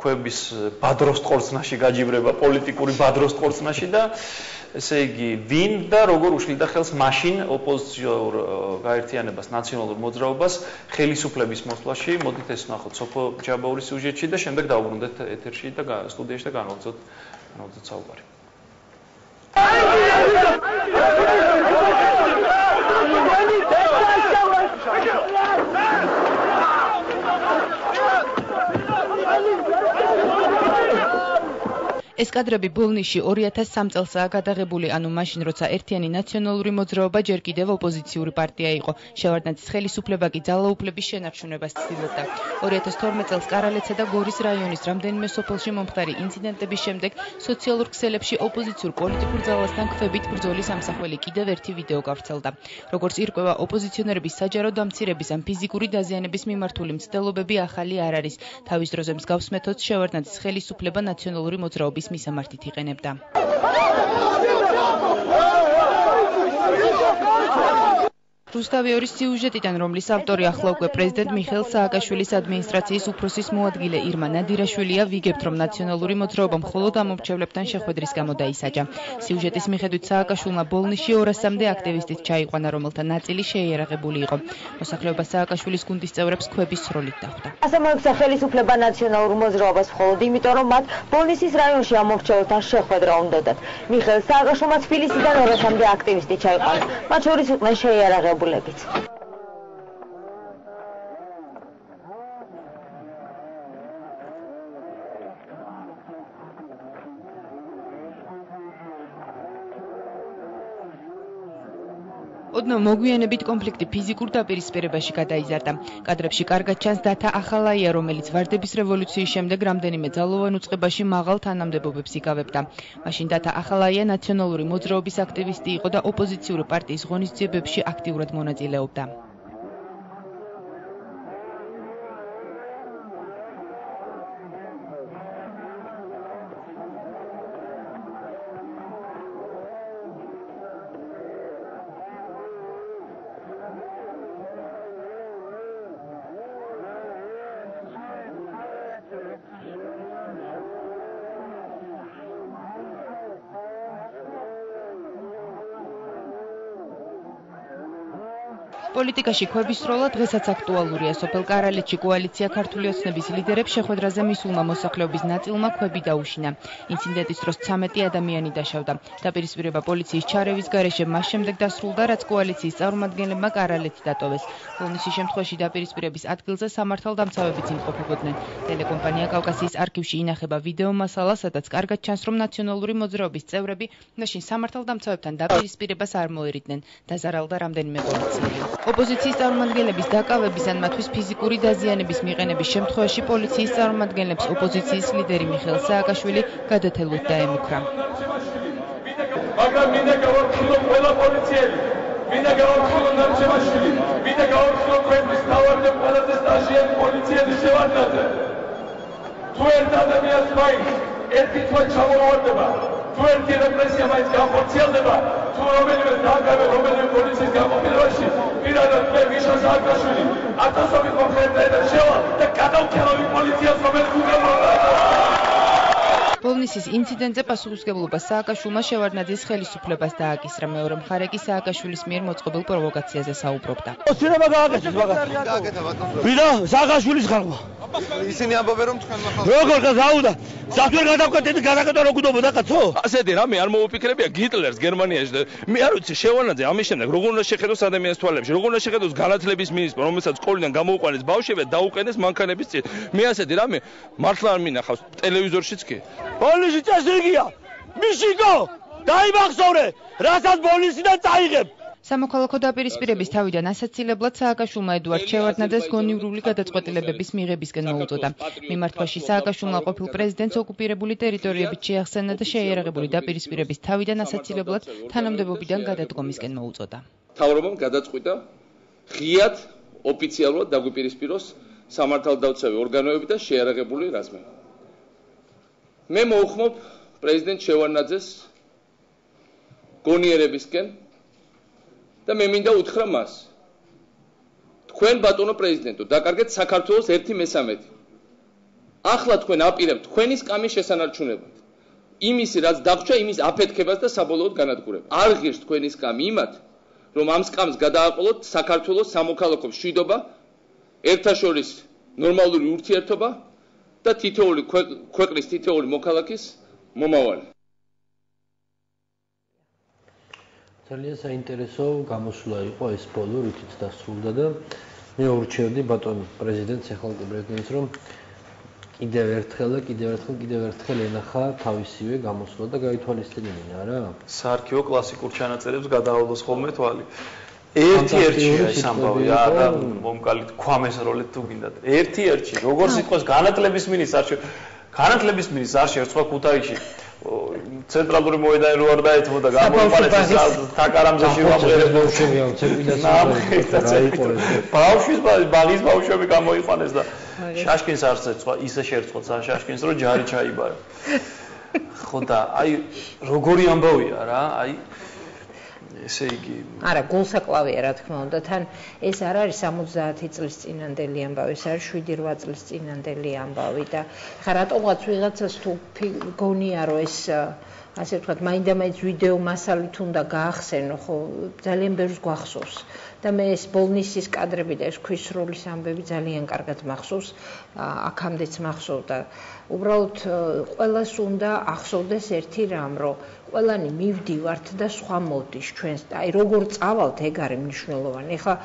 Speaker 1: ქვების ბადროს ყორცნაში გაჯიბრება პოლიტიკური ბადროს ყორცნაში და ესე იგი ვინ და როგორ უშლიდა ხელს მაშინ ოპოზიციურ გაერთიანებას ნაციონალურ მოძრაობას ხელისუფლების მოსვლაში მოდით ეს ვნახოთ სოფო ჯაბაურის სიუჟეტში და შემდეგ დავუბრუნდეთ ეთერში და სტუდიაში და განვაგრძოთ საუბარი
Speaker 4: ეს კადრები ბოლნიში 2003 წელსაა გადაღებული, ანუ მაშინ როცა ერთიანი ნაციონალური მოძრაობა ჯერ კიდევ ოპოზიციური პარტია იყო. შევარდნაძის ხელისუფლება კი ძალაუფლების შენარჩუნებას ცდილობდა. 2012 წელს კარალეცსა და გორის რაიონის რამდენიმე სოფელში მომხდარი ინციდენტების შემდეგ სოციალურ ქსელებში ოპოზიციურ პოლიტიკურ ძალასთან ქვებით ბრძოლის ამსახველი კიდევ ერთი ვიდეო გავრცელდა. როგორც ირკვევა, ოპოზიციონერების საჯარო დამცირების ან ფიზიკური დაზიანების მიმართული მცდელობები ახალი არ არის. თავის დროზე მსგავს მეთოდს შევარდნაძის ხელისუფლება ნაციონალური მოძრაობის მისამართით იყენებდა. რუსთავიორის სიუჟეტიდან, რომლის ავტორი ახლა უკვე პრეზიდენტ მიხეილ სააკაშვილის ადმინისტრაციის უფროსის მოადგილე ირმა ნადირაშვილია, ვიგებთ, რომ ნაციონალური მოძრაობა მხოლოდ ამომრჩევლებთან შეხვედრის გამო დაისაჯა. სიუჟეტის მიხედვით სააკაშვილმა ბოლნიში 200-მდე აქტივისტით ჩაიყვანა, რომელთა ნაწილი შეიარაღებული იყო. მოსახლეობა სააკაშვილის გუნდის წევრებს ქვების სროლით დახვდა.
Speaker 5: ასე მოექცა ხელისუფლება ნაციონალურ მოძრაობას მხოლოდ იმიტომ, რომ მათ ბოლნისის რაიონში ამომრჩეველთან შეხვედრა უნდათ. მიხეილ სააკაშვილმა თბილისიდან 200-მდე აქტივისტი ჩაიყვანა. მათ შორის იყვნენ შეიარაღებული
Speaker 4: ოდნავ მოგვიანებით კონფლიქტი ფიზიკურ დაპირისპირებაში გადაიზარდა. კადრებში კარგად ჩანს დათა ახალაია, რომელიც ვარდების რევოლუციის შემდეგ რამდენიმე ძალოვან უწყებაში მაღალ თანამდებობებს იკავებდა. მაშინ დათა ახალაია ნაციონალური მოძრაობის აქტივისტი იყო და ოპოზიციური პარტიის ღონისძიებებში აქტიურად მონაწილეობდა. პოლიტიკაში ქვების როლა დღესაც აქტუალურია. სოფელ კარალეთში კოალიცია ქართული ოცნების ლიდერებს შეხვედრაზე მისულმა მოსახლეობის ნაწილმა ქვები დაუშინა. ინციდენტის დროს 13 ადამიანი დაშავდა. დაპირისპირება პოლიციის ჩარევის გარეშე მას შემდეგ დასრულდა, რაც კოალიციის წარმომადგენლებმა კარალეთი დატოვეს. ბოლნისის შემთხვევაში დაპირისპირების ადგილზე სამართალდამცავებიც იმყოფებოდნენ. ტელეკომპანია კავკასიის არქივში ინახება ვიდეო მასალა, სადაც კარგად ჩანს, რომ ნაციონალური მოძრაობის წევრები მაშინ სამართალდამცავებთან დაპირისპირებას არ მოერიდნენ. დაზარალდა რამდენიმე პოლიციელი. ოპოზიციის წარმომადგენლების დაკავების ან მათთვის ფიზიკური დაზიანების მიყენების შემთხვევაში პოლიციის წარმომადგენლებს ოპოზიციის ლიდერი მიხეილ სააკაშვილი გადათელვით დაემუქრა.
Speaker 6: მაგრამ მინდა გავარკვიო ყველა პოლიციელი, მინდა გავარკვიო ნარჩევაშვილი, მინდა გავარკვიო ქვეყნის მთავარი ყველაზე სტაჟიანი პოლიციელი შევარდნაძე. თუ ერთ ადამიანს მაინც ერთი თვა ჩამოვარდება, თუ ერთი რეპრესია მაინც განხორციელდება, თუ რომელიმე დაგავე რომელიმე პოლიციის გამოყენებაში, პირადად მე მიშა სააკაშვილი ათასობით მომხრეებთან შევა და გადავქერავი პოლიციას, რომელიც უგემრობა.
Speaker 4: ბოლნისის ინციდენტზე პასუხისმგებლობა სააკაშვილმა შევარდნაძის ხელისუფლებას დააკისრა. მეორე მხარე კი სააკაშვილის მიერ მოწყობილ პროვოკაციაზე საუბრობდა.
Speaker 7: ოცნება გააკეთეს მაგას. ვიდა სააკაშვილის ხალხმა.
Speaker 8: ისინი ამბობენ რომ თქვენ ახლა
Speaker 7: როგორ გადაუდა? საქმე გადავკეთეთ გადაკეთო რო გუდობოდა კაცო?
Speaker 8: ასეთი რამე არ მოუფიქრებია გიტლერს გერმანიაში და მე არ ვიცი შევარდნაძე ამის შემდეგ როგორ უნდა შეხედოს ადამიანის თვალებში, როგორ უნდა შეხედოს განათლების მინისტრს, რომელსაც სკოლიდან გამოუყენეს ბავშვები და დაუყენეს მანქანების წინ. მე ასეთი რამე მართლა არ მინახავს ტელევიზორშიც კი.
Speaker 7: ბოლნისი წესრიგია. მიშიკო, დაიმახსოვრე, რასაც ბოლნისიდან წაიღებ.
Speaker 4: სამოქალაქო დაპირისპირების თავიდან ასაცილებლად სააკაშვილმა ედუარდ შევარდნაძეს გონივრული გადაწყვეტილებების მიღებისკენ მოუწოდა. მიმართვაში სააკაშვილმა ყოფილ პრეზიდენტს ოკუპირებული ტერიტორიებით შეახსენა და შეიარაღებული დაპირისპირების თავიდან ასაცილებლად თანამდებობიდან გადადგომისკენ მოუწოდა.
Speaker 8: მთავრობამ გადაწყვიტა ღიად ოფიციალურად დაგვიპირისპიროს სამართალდამცავი ორგანოები და შეიარაღებული რაზმები. მე მოუხმობ პრეზიდენტ შევარდნაძეს გონიერებისკენ და მე მინდა უთხრა მას. თქვენ ბატონო პრეზიდენტო, დაკარგეთ საქართველოს 1/13. ახლა თქვენ აპირებთ თქვენი სკამის შესანარჩუნებლად. იმისი რაც დაგვრჩა, იმის აფეთქებას და საბოლოოდ განადგურებას. არ ღირს თქვენი სკამი იმათ, რომ ამ სკამს გადააყოლოთ საქართველოს სამოქალაქო მშვიდობა, ერთაშორის ნორმალური ურთიერთობა და თითოეული ქვეყნის თითოეული მოქალაქის მომავალი.
Speaker 3: ძალიან საინტერესო გამოსვლა იყო ეს ბოლო, რითიც დასრულდა და მე ურჩევდი ბატონ პრეზიდენტს, ეხალხო პრეზიდენტს, რომ კიდევ ერთხელ ენახა თავისივე გამოსვლა და გაითვალისწინებინა რა.
Speaker 1: საარქივო კლასიკურ ჩანაწერებს გადაავლოს ხოლმე თვალი. ერთ-ერთია ის ამბავი რა და მომკალით ქვამეს როლეთ თუ გინდათ. ერთ-ერთი როგორც იყოს განათლების მინისტრს არ შეერწყვა ქუთაისში. ცენტრალური მოედანი რო არ დაეთმოდა გამოიყენეს თაკარამზეში ვამღერეს ბავშვის ბაღის ბავშვები გამოიყენეს და შაშკინს არ შეერწყვა ისე შეერწყვა შაშკინს რომ ჯარი ჩაიბარა. ხო და აი როგორი ამბავია რა აი ესე იგი
Speaker 2: არა გულსაკლავია რა თქმა უნდა თან ეს არ არის 70 წლის წინანდელი ამბავი ეს არის 7-8 წლის წინანდელი ამბავი და ხა რატომღაც ვიღაცას თუ გონია რომ ეს ასე ვთქვათ მაინდა-მაინც ვიდეო მასალით უნდა გაახსენო ხო ძალიან ბევრს გვახსოვს და მე ეს ბოლნისის კადრები და ეს ქვის როლის ამბები ძალიან კარგად მახსოვს აქამდეც მახსოვდა უბრალოდ ყველას უნდა ახსოვდეს ერთი რამ რომ ყველანი მივდივართ და სხვა მოდის ჩვენს და აი როგორ წავალთ ეგ არის მნიშვნელოვანი. ეხლა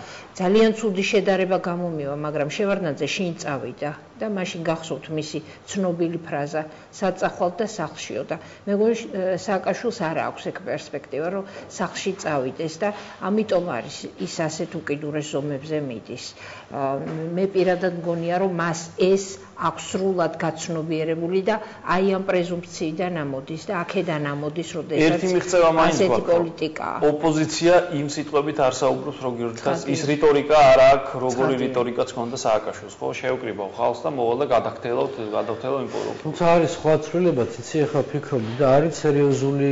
Speaker 2: ძალიან ცუდი შედარება გამომივა, მაგრამ შევარდნაძე შინ წავიდა და მაშინ გახსოვთ მისი ცნობილი ფრაზა საწახვალთ და სახლშიო და მეგონი სააკაშვილს არ აქვს ეგ პერსპექტივა რომ სახლში წავიდეს და ამიტომ არის ის ასეთ უკიდურეს ზომებზე მიდის. მე პირადად მგონია რომ მას ეს აქვს სრულად გაცნობიერებული და აი ამ პრეზუმპციიდან ამოდის და აქედან ამოდის
Speaker 1: ერთი მიღწევა მაინც
Speaker 2: ასეთი პოლიტიკაა.
Speaker 1: ოპოზიცია იმ სიტყვებით არ საუბრობს როგორ დგას ის რიტორიკა არ აქვს როგორი რიტორიკაც ჰქონდა სააკაშვილს ხო შეუკრიბავ ხალხს და მოვალ და გადაგთელავთ იმ პოლიტიკას.
Speaker 3: თუმცა არის სხვა ცვლილება ციცი ახლა ფიქრობდი და არის სერიოზული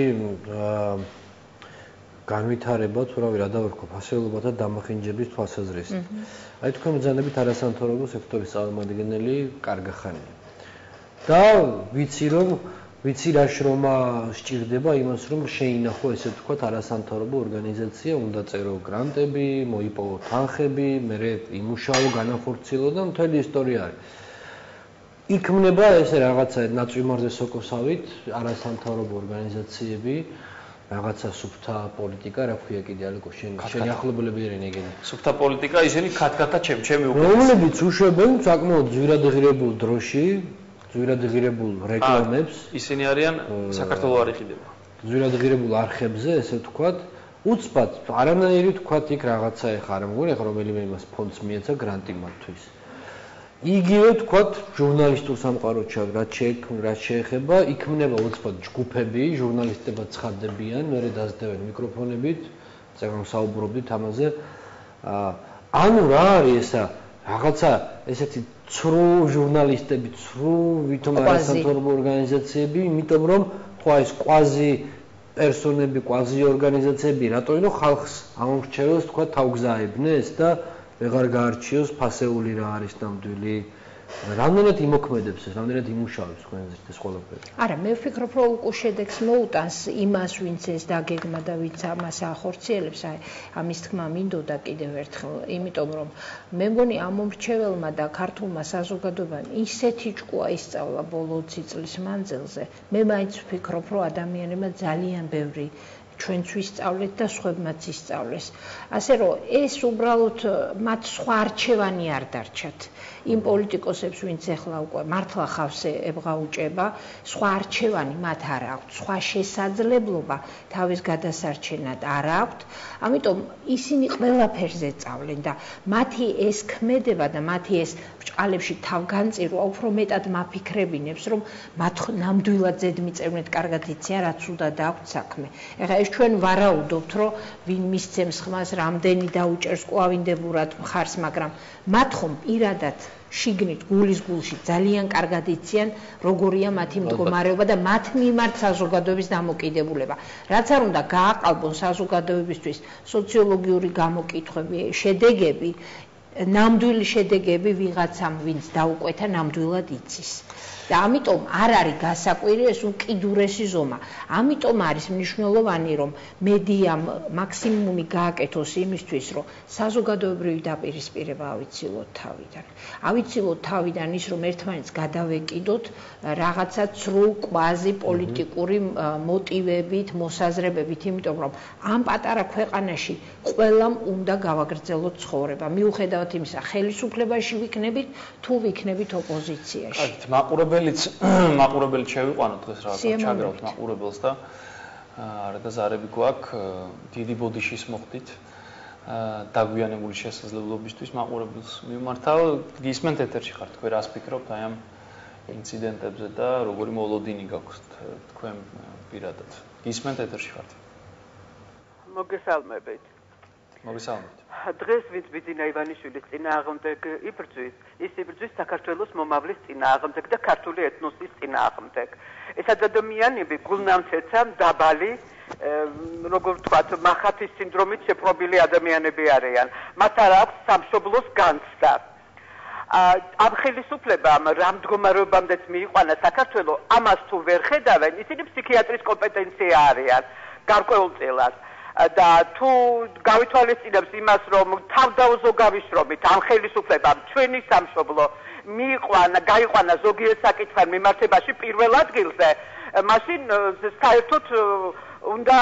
Speaker 3: განვითარება თუ რა დავერქვა ფასეულობათა დამახინჯების თვალსაზრისით. აი თქვენ ბრძანებით არასამთავრობო სექტორის წარმომადგენელი კარგა ხანია. და ვიცი რომ ვიცი რა შრომა სჭირდება იმას რომ შეინახო ესე ვთქვათ არასამთავრობო ორგანიზაცია, უნდა წერო გრანტები, მოიპოვო თანხები, მერე იმუშაო, განახორციელო და მთელი ისტორია არის. იქმნება ესე რაღაცა ნაწვიმარზე სოკოსავით არასამთავრობო ორგანიზაციები, რაღაცა სუფთა პოლიტიკა, რა ქვია კიდე ალეკო შენი ახლობლები არიან ეგენი.
Speaker 1: სუფთა პოლიტიკა ისინი ქათქათა ჩემი უკვე.
Speaker 3: რომლებიც უშვებენ საკმაოდ ძვირადღირებულ დროში, ძვირადღირებულ რეკლამებს.
Speaker 1: ისინი არიან საქართველოს არიხიდება.
Speaker 3: ძვირადღირებულ არხებზე, ესე ვთქვათ, უცბად, არანაირი ვთქვათ იქ რაღაცა ეხა არ მგონი, ეხა რომელიმე იმას ფონდს მიეცა გრანტი მათთვის. იგივე ვთქვათ, ჟურნალისტურ სამყაროში რაც შეეხება, იქმნება უცბად ჯგუფები, ჟურნალისტებად ცხადდებიან, მერე დაძდევენ მიკროფონებით, წეგან საუბრობდით ამაზე. ანუ რა არის ესა? რაღაცა ესეთი ცრუ ჟურნალისტები, ცრუ ვითომ არასამთავრობო ორგანიზაციები, იმიტომ რომ ხო ეს კვაზი პერსონები, კვაზი ორგანიზაციები, რატო ინო ხალხს ამორჩეველს თქვა თავგზაებნეს და ვეღარ გაარჩიოს ფასეული რა არის ნამდვილი. რამდენად იმოქმედებს ეს, რამდენად იმუშავებს თქვენზე ეს ყველაფერი?
Speaker 2: არა, მე ვფიქრობ, რომ უკუ შედეგს მოუტანს იმას, ვინც ეს დაგეგმა და ვინც ამას ახორციელებს, ამის თქმა მინდოდა კიდევ ერთხელ, იმიტომ რომ მე მგონი ამომრჩეველმა და ქართულმა საზოგადოებამ ისეთი ჭკუა ისწავლა ბოლო 20 წლის მანძილზე, მე მაინც ვფიქრობ, რომ ადამიანებმა ძალიან ბევრი ჩვენც ვისწავლეთ და სხვებმაც ისწავლეს. ასე რომ ეს უბრალოდ მათ სხვა არჩევანი არ დარჩათ. იმ პოლიტიკოსებს, ვინც ახლა უკვე მართლა ხავს ებღაუჭება, სხვა არჩევანი მათ არ აქვთ, სხვა შესაძლებლობა თავის გადასარჩენად არ აქვთ. ამიტომ ისინი ყველაფერზე სწავლენ და მათი ეს ქმედება და მათი ეს ბრჭყალებში თავგანწირვა უფრო მეტად მაფიქრებინებს, რომ მათ ნამდვილად ზედმიწევნით კარგად იციან, რაც უნდა დააქვთ საქმე. ეხლა ეს ჩვენ ვარაუდობთ, რომ ვინ მისცემს ხმას, რამდენი დაუჭერს კვავინდებურად მხარს, მაგრამ მათ ხომ პირადად შიგნით გულის გულში ძალიან კარგად იციან, როგორია მათი მდგომარეობა და მათ მიმართ საზოგადოების დამოკიდებულება. რაც არ უნდა გააყალბონ საზოგადოებისთვის სოციოლოგიური გამოკითხვები, შედეგები, ნამდვილი შედეგები ვიღაცამ, ვინც დაუკვეთა, ნამდვილად იცის. და ამიტომ არ არის გასაკვირი ეს უკიდურესი ზომა. ამიტომ არის მნიშვნელოვანი, რომ მედიამ მაქსიმუმი გააკეთოს იმისთვის, რომ საზოგადოებრივი დაპირისპირება ავიცილოთ თავიდან. ავიცილოთ თავიდან ის, რომ ერთმანეთს გადავეკიდოთ რაღაცა ცრუ კვაზი პოლიტიკური მოტივებით, მოსაზრებებით, იმიტომ რომ ამ პატარა ქვეყანაში ყველამ უნდა გავაგრძელოთ ცხოვრება. მიუხედავად იმისა, ხელისუფლებაში ვიქნებით, თუ ვიქნებით ოპოზიციაში.
Speaker 1: მაყურებელი შევიყვანოთ დღეს რა ჩაგრავთ მაყურებელს და არა და ზარები გვაქვს დიდი ბოდიშის მოხდით დაგვიანებული შესაძლებლობისთვის მაყურებელს მიმართავ გისმენთ ეთერში ხართ თქვენ რას ფიქრობთ აი ამ ინციდენტებზე და როგორი მოლოდინი გაქვთ თქვენ პირადად გისმენთ ეთერში ხართ
Speaker 9: მოგესალმებით
Speaker 1: მოგესალმებით
Speaker 9: დღეს ვინც ბიძინა ივანიშვილის წინააღმდეგ იბრძვის, ის იბრძვის საქართველოს მომავლის წინააღმდეგ და ქართული ეთნოსის წინააღმდეგ. ეს ადამიანები გულნამცეცა დაბალი, როგორ ვთქვათ, მახათის სინდრომით შეპყრობილი ადამიანები არიან. მათ არ აქვს სამშობლოს განცდა. ამ ხელისუფლებამ რა მდგომარეობამდეც მიიყვანა საქართველო, ამას თუ ვერ ხედავენ, ისინი ფსიქიატრის კომპეტენცია არიან გარკვეულწილად. და თუ გავითვალისწინებს იმას, რომ თავდაუზო გავიშრომით ამ ხელისუფლებამ ჩვენი სამშობლო გაიყვანა ზოგიერთ საკითხთან მიმართებაში პირველ ადგილზე, მაშინ საერთოდ უნდა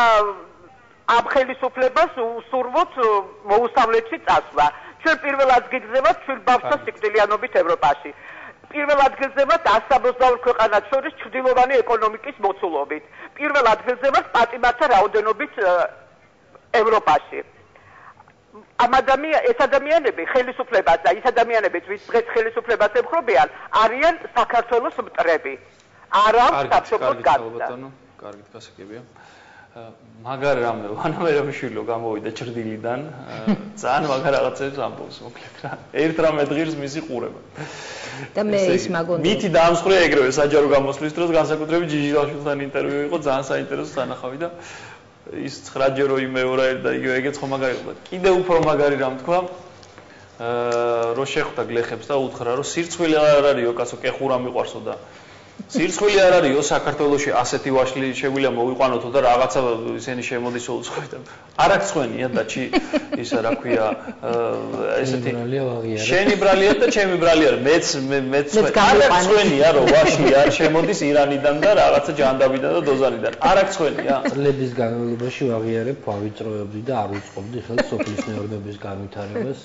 Speaker 9: ამ ხელისუფლებას უსურვოთ მოუსწავლეთში წასვლა. ჩვენ პირველ ადგილზე ვართ ჩვენ ბავშვთა სიკვდილიანობით ევროპაში. პირველ ადგილზე ვართ 162 ქვეყანას შორის ჩრდილოვანი ეკონომიკის მოცულობით. პირველ ადგილზე ვართ პატიმართა რაოდენობით ევროპაში. ეს ადამიანები ხელისუფლებას და ის ადამიანები, ვინც დღეს ხელისუფლებას ემხრობიან, არიან საქართველოს მტრები. არ აქვს სამშობლოს განცდა.
Speaker 1: კარგით, გასაგებია. მაგარი რამე ვანამერამიშვილო გამოვიდა ჭრდილიდან, ძალიან მაგარ რაღაცებს ამბობს მოკლედ რა. ერთ რამე დღირს მისი ყურება.
Speaker 2: და მე ის მაგონდა.
Speaker 1: მითი დაამსხვრია ეგრევე საჯარო გამოსვლის დროს განსაკუთრებით ჯიჯილაშვილთან ინტერვიუ იყო, ძალიან საინტერესო სანახავი და ის 9-ჯერო იმეორა და იგივე ეგეც ხომ მაგარი იყო. კიდე უფრო მაგარი რამ თქვა, რო შეხვდა გლეხებს და უთხრა, რომ სირცხვილი არ არისო, კაცო, კეხურა მიყვარსო და სირცხვილი არ არისო საქართველოში ასეთი ვაშლი შეგვიძლია მოვიყვანოთო და რაღაცა ისინი შემოდის უცხოეთიდან. არ აქვს ხვენია და ისა რა ქვია ესეთი შენი ბრალია და ჩემი ბრალია. მეც არ აქვს ხვენია რომ ვაშლი არ შემოდის ირანიდან და რაღაცა ჯანდაბიდან და დოზანიდან. არ აქვს ხვენია.
Speaker 3: წლების განმავლობაში ვაღიარებ, ვავიწროებდი და არ უწყობდი ხელს სოფლის მეურნეობის განვითარებას.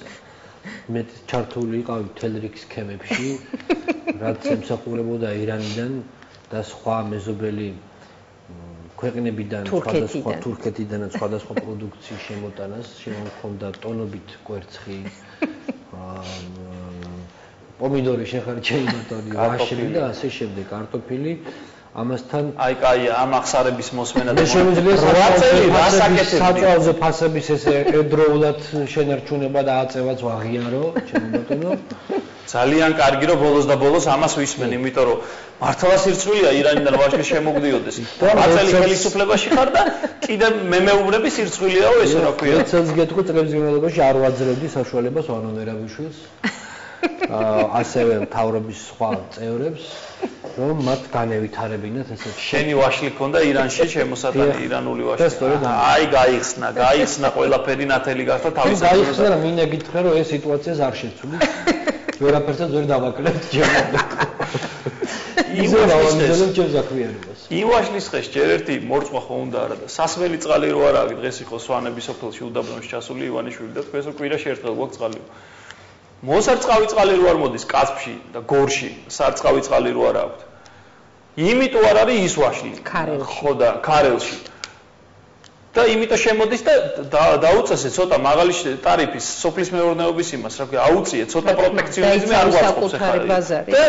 Speaker 3: მე ჩართული იყავი მთელ რიგ სქემებში, რაც ემსახურებოდა ირანიდან და სხვა მეზობელი ქვეყნებიდან, სხვადასხვა თურქეთიდან და სხვადასხვა პროდუქციის შემოტანას, შემოხონდა ტონობით კვერცხი, პომიდორი შეხარჩენი ბატონი, ვაშლი და ასე შემდეგ, კარტოფილი. ამასთან
Speaker 1: აი კაია ამ ახსარების მოსმენა და
Speaker 3: შემიძლია საწვავზე ფასების ესე ერთდროულად შენარჩუნება და აწევაც ვაღიარო, ჩემო ბატონო.
Speaker 1: ძალიან კარგი რომ ბოლოს და ბოლოს ამას ვისმენ, იმიტომ რომ მართლა სირცხვილია ირანიდან ვაშლი შემოგდიოდეს. აწელი ხელისუფლებაში ხარ და კიდე მემეუბრები სირცხვილიაო ესე რა ქვია.
Speaker 3: ეცელს გეტყვი წლების განმავლობაში არ ვაძლევდი საშუალებას ვანონ ერაბიშვილს. ასევე მთავრობის სხვა წევრებს რომ მათ განევითარებინათ ესეთი
Speaker 1: შენი ვაშლი ქონდა ირანში შემოსატანი ირანული ვაშლი აი გაიხსნა ყველაფერი ნათელი გახდა თავის
Speaker 3: გაიხსნა რა მინდა გითხრა რომ ეს სიტუაციას არ შეცვლით ვერაფერსაც ვერ დავაკლებთ ჯერმოდა იმ
Speaker 1: ვაშლის ხეს ჯერ ერთი მორწმა ხო უნდა არა და სასმელი წყალი რო არა აქვს დღეს იყო სვანების სოფელში უდაბნოში ჩასული ივანიშვილი და თქვენს კვირაში ერთხელ გვაქვს წყალი მოსარწყავი წყალი რო არ მოდის კაცფში და გორში სარწყავი წყალი რო არ აქვს იმიტომ არ არის ის ვაშლი ხო და ქარელში და იმიტომ შემოდის და დაუწესე ცოტა მაღალი ტარიფის სოფლის მეურნეობის იმას რა ქვია აუწიე ცოტა პროტექციონიზმი არ გვაწყობს ახლა და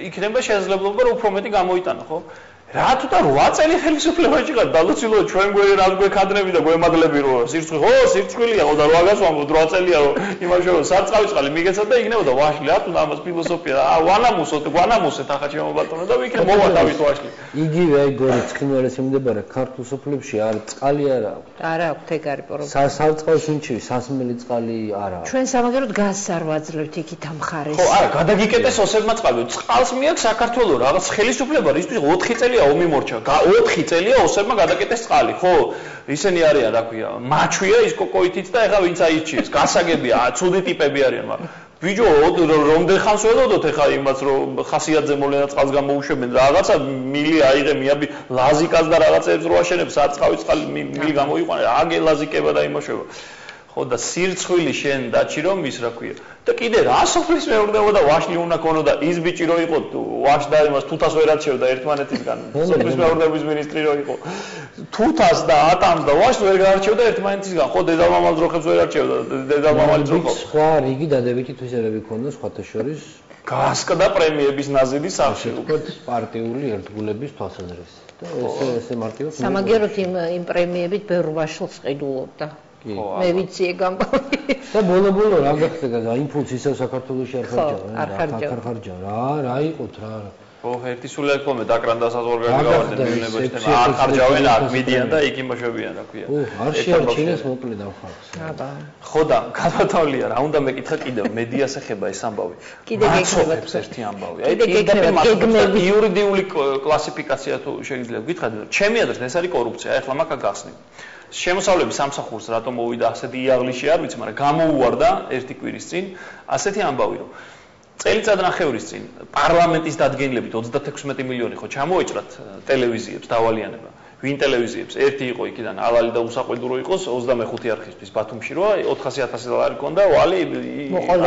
Speaker 1: იქნება შესაძლებლობა რომ უფრო მეტი გამოიტანო ხო რა თუ და 8 წელი ხელისუფლებაში ხარ დალოცილო ჩვენ გვერდი რა გვექადნები და გვემადლები რომ სირცხვი ხო სირცხვილია ხო და 8 გასვამო 8 წელია რომ იმაშოო სარწყავი წყალი მიგეცა და იქნებოდა ვაშლი რა თუ და ამას ფილოსოფია ვანამუსეთ ახლა ჩემო ბატონო და ვიქნებ მოვატავით ვაშლი
Speaker 3: იგივე აი გორი ცხინვალეს მიმდებარე ქართულ სოფლებში არ წყალი არ აქვს
Speaker 2: არა აქვს ეგ არის პრობლემა
Speaker 3: სარწყავი სუნჩივი სასმელი წყალი არ აქვს
Speaker 2: ჩვენ სამაგეროდ გაზს არ ვაძლევთ იქით ამ ხარეს
Speaker 1: ხო არა გადაგიკეტეს ოსებმა წყალი წყალს მიაქვს საქართველოს რაღაც ხელისუფლება ისთვის 4 წელი ომი მორჩა 4 წელია ოსებმა გადაკეტეს წყალი ხო ისინი არიან რა ქვია მაჩვია ის კოკოითიც და ეხა ვინც აიჩიეს გასაგებია ცუდი ტიპები არიან მაგრამ ბიჭო რომდენ ხანს ველოდოთ ეხა იმას რომ ხასიათზე მოვლენა წყალს გამოუშვებენ რაღაცა მილი აიღე მიაბი ლაზიკას და რაღაცებს რო აშენებს სარწყავი წყალი მილი გამოიყვანე აგე ლაზიკება და იმოშება ხო და სირცხვილი შენ დაჩი რომ ის რა ქვია და კიდე რა სოფლის მეურნეობა და ვაშლი უნდა ქონოდა ის ბიჭი რო იყო ვაშ და იმას თუთას ვერ არჩევდა ერთმანეთისგან სოფლის მეურნეობის მინისტრი რო იყო თუთას და ატამს და ვაშს ვერ გაარჩევდა ერთმანეთისგან ხო დედამამალ ძროხებს ვერ არჩევდა დედამამალი ძროხო
Speaker 3: სხვა რიგი დადებითი თვისებები ქონდა სხვათა შორის
Speaker 1: გასკდა პრემიების ნაზიდის სახში
Speaker 3: უკვე პარტიული ერთგულების თვალსაზრისით და ესე მარტივად
Speaker 2: სამაგეროდ იმ პრემიებით ბევრ ვაშლს ყიდულობდა მე ვიცი ეგ ამბავი
Speaker 3: და ბოლო რა გახდა იმპულსი ისევ საქართველოში არ ხარჯა რა იყოთ რა
Speaker 1: ხო ერთი სულელკომე დაკრანდა საზღვარგარეთ გავარდნენ მილნებაში და არ ხარჯავენ აქ მიდიან და იქ იმოშებიან რა ქვია
Speaker 3: არ შეარჩინეს მოკლე დავხარს
Speaker 1: ხო და გადათავლია რა უნდა მეკითხა კიდევ მედიას ეხება ეს ამბავი მაცოხებს ერთი ამბავი აი გეგმები იურიდიული კლასიფიკაცია თუ შეიძლება გითხრათ ჩემი აზრით ეს არის კორუფცია ეხლა მაგა გახსნით შემოსავლების სამსახურს რატომ მოვიდა ასეთი იაღლიში არ ვიცი მაგრამ გამოუვარდა ერთი კვირის წინ ასეთი ამბავი რომ წელიწადნახევრის წინ პარლამენტის დადგენილებით 36 მილიონი ხო ჩამოეჭრათ ტელევიზიებს დავალიანება ვინ ტელევიზიებს ერთი იყო იქიდან ალალი და უსაყვედურო იყოს 25 არხისთვის ბათუმში როა 400,000 დოლარი ჰქონდა ვალი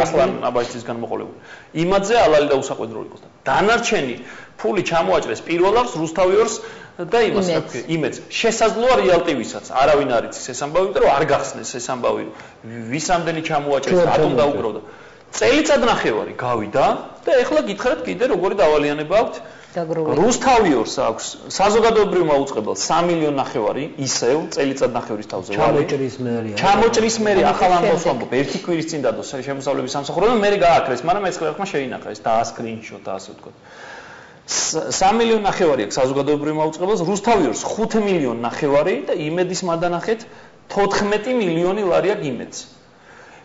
Speaker 1: ასლან აბაშიძისგან მოყოლებული იმადზე ალალი და უსაყვედურო იყოს და დანარჩენი ფული ჩამოაჭრეს პირველავს რუსთავიორს და იმას რა ქვია იმედს შესაძლოა რეალტივისაც არავინ არ იცის ეს ამბავი იმიტომ რომ არ გახსნეს ეს ამბავი ვის რამდენი ჩამოაჭრეს რატომ დაუკრავდა წელიწადნახევარი გავიდა და ეხლა გითხრათ კიდე როგორი დავალიანება აქვს რუსთავიორს აქვს საზოგადოებრივმა უწყებელს 3 მილიონი ნახევარი ისევ წელიწადნახევრის თავზე ჩამოჭრის მერე ახალ ამბავს ვამბობ ერთი კვირის წინ დადო შემოსავლების სამსახური და მერე გააკრეს მაგრამ ეს ხმა შეინახა ეს დაასკრინშოტა ასე ვთქვათ 3 მილიონი ნახევარი აქვს საზოგადოებრივმა უწყებელს რუსთავიორს 5 მილიონი ნახევარი და იმედის მადანახეთ 14 მილიონი ლარი აქვს იმედს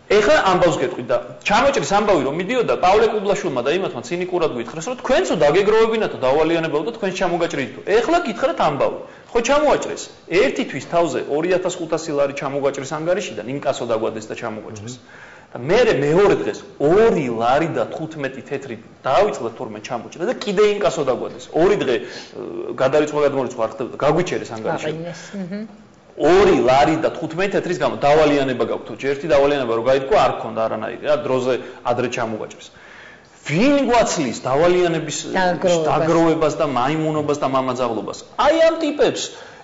Speaker 1: ეხლა ამბავს გეტყვი და ჩამოჭრის ამბავი რომ მიდიოდა პავლე კუბლაშვილმა და იმათმა ცინიკურად გითხრეს რომ თქვენცო დაგეგროვებინათ და დავალიანებავ და თქვენ ჩამოგაჭრიდო. ეხლა გითხრათ ამბავი. ხო ჩამოაჭრეს. ერთი თვის თავზე 2500 ლარი ჩამოგაჭრეს ანგარიშიდან, ინკასო დაგვადეს და ჩამოგაჭრეს. და მეორე დღეს 2 ლარი და 15 თეთრი დაავიწყდა თურმე ჩამოჭრა და კიდე ინკასო დაგვადეს. 2 დღე გადარიცხვა გადმორიცხვა არ ხდებოდა, გაგვიჩერეს ანგარიში. 2 ლარი და 15 თეთრის გამო დავალიანება გაქვთ. თუ ერთი დავალიანება რო გაითქვა არ ქონდა არანაირი, რა დროზე ადრე ჩამოგაჭრეს. ვინ გვაცლის დავალიანების დაგროვებას და მაიმუნობას და მამაძაღლობას? აი ამ ტიპებს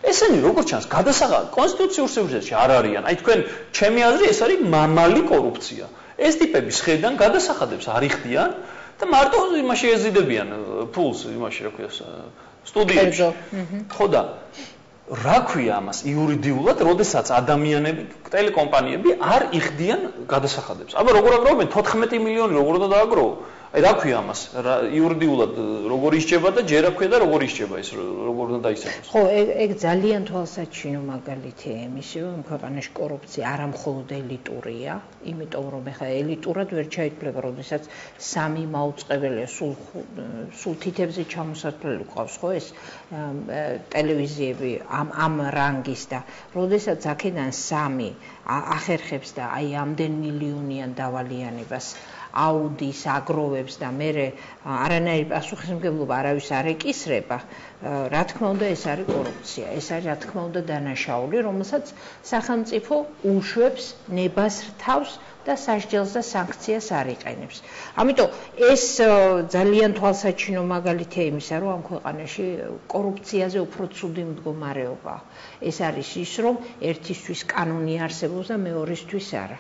Speaker 1: ესენი როგორც ჩანს გადასახადი კონსტიტუციურ სიუჟეტში არ არიან. აი თქვენ ჩემი აზრი ეს არის მამალი კორუფცია. ეს ტიპები შედან გადასახადებს არ იხდიან და მარტო იმაში ეზიდებიან ფულს იმაში რა ქვია სტუდიაში. ხო და რა ქვია ამას იურიდიულად, როდესაც ადამიანები, ტელეკომპანიები არ იხდიან გადასახადებს. აბა როგორ აგროვებენ 14 მილიონი როგორ უნდა დააგროვო? აი რა ქვია ამას? იურიდიულად როგორ ისჭება და ჯერ აქვია და როგორ ისჭება ეს როგორ უნდა დაისახოს?
Speaker 2: ხო, ეგ ძალიან თვალსაჩინო მაგალითია იმისი, რომ ქვეყანაში კორუფცია არა მხოლოდ ელიტურია, იმიტომ რომ ეხლა ელიტურად ვერ ჩაითვლება, როდესაც სამი მაუწყებელია სულ თითებზე ჩამოსართვლელი ყავს, ხო ეს ტელევიზიები ამ რანგის და როდესაც აქედან სამი ახერხებს და აი ამდენ მილიონიან დავალიანებას აუდის აგროვებს და მე არანაირი პასუხისმგებლობა არავის არ ეკისრება, რა თქმა უნდა ეს არის კორუფცია, ეს არის რა თქმა უნდა დანაშაული, რომელსაც სახელმწიფო უშვებს, ნებას რთავს და სასჯელს და სანქციას არ იყენებს. ამიტომ ეს ძალიან თვალსაჩინო მაგალითია იმისა, რომ ამ ქვეყანაში კორუფციაზე უფრო ცუდი მდგომარეობაა. ეს არის ის, რომ ერთისთვის კანონი არსებობს და მეორისთვის არა.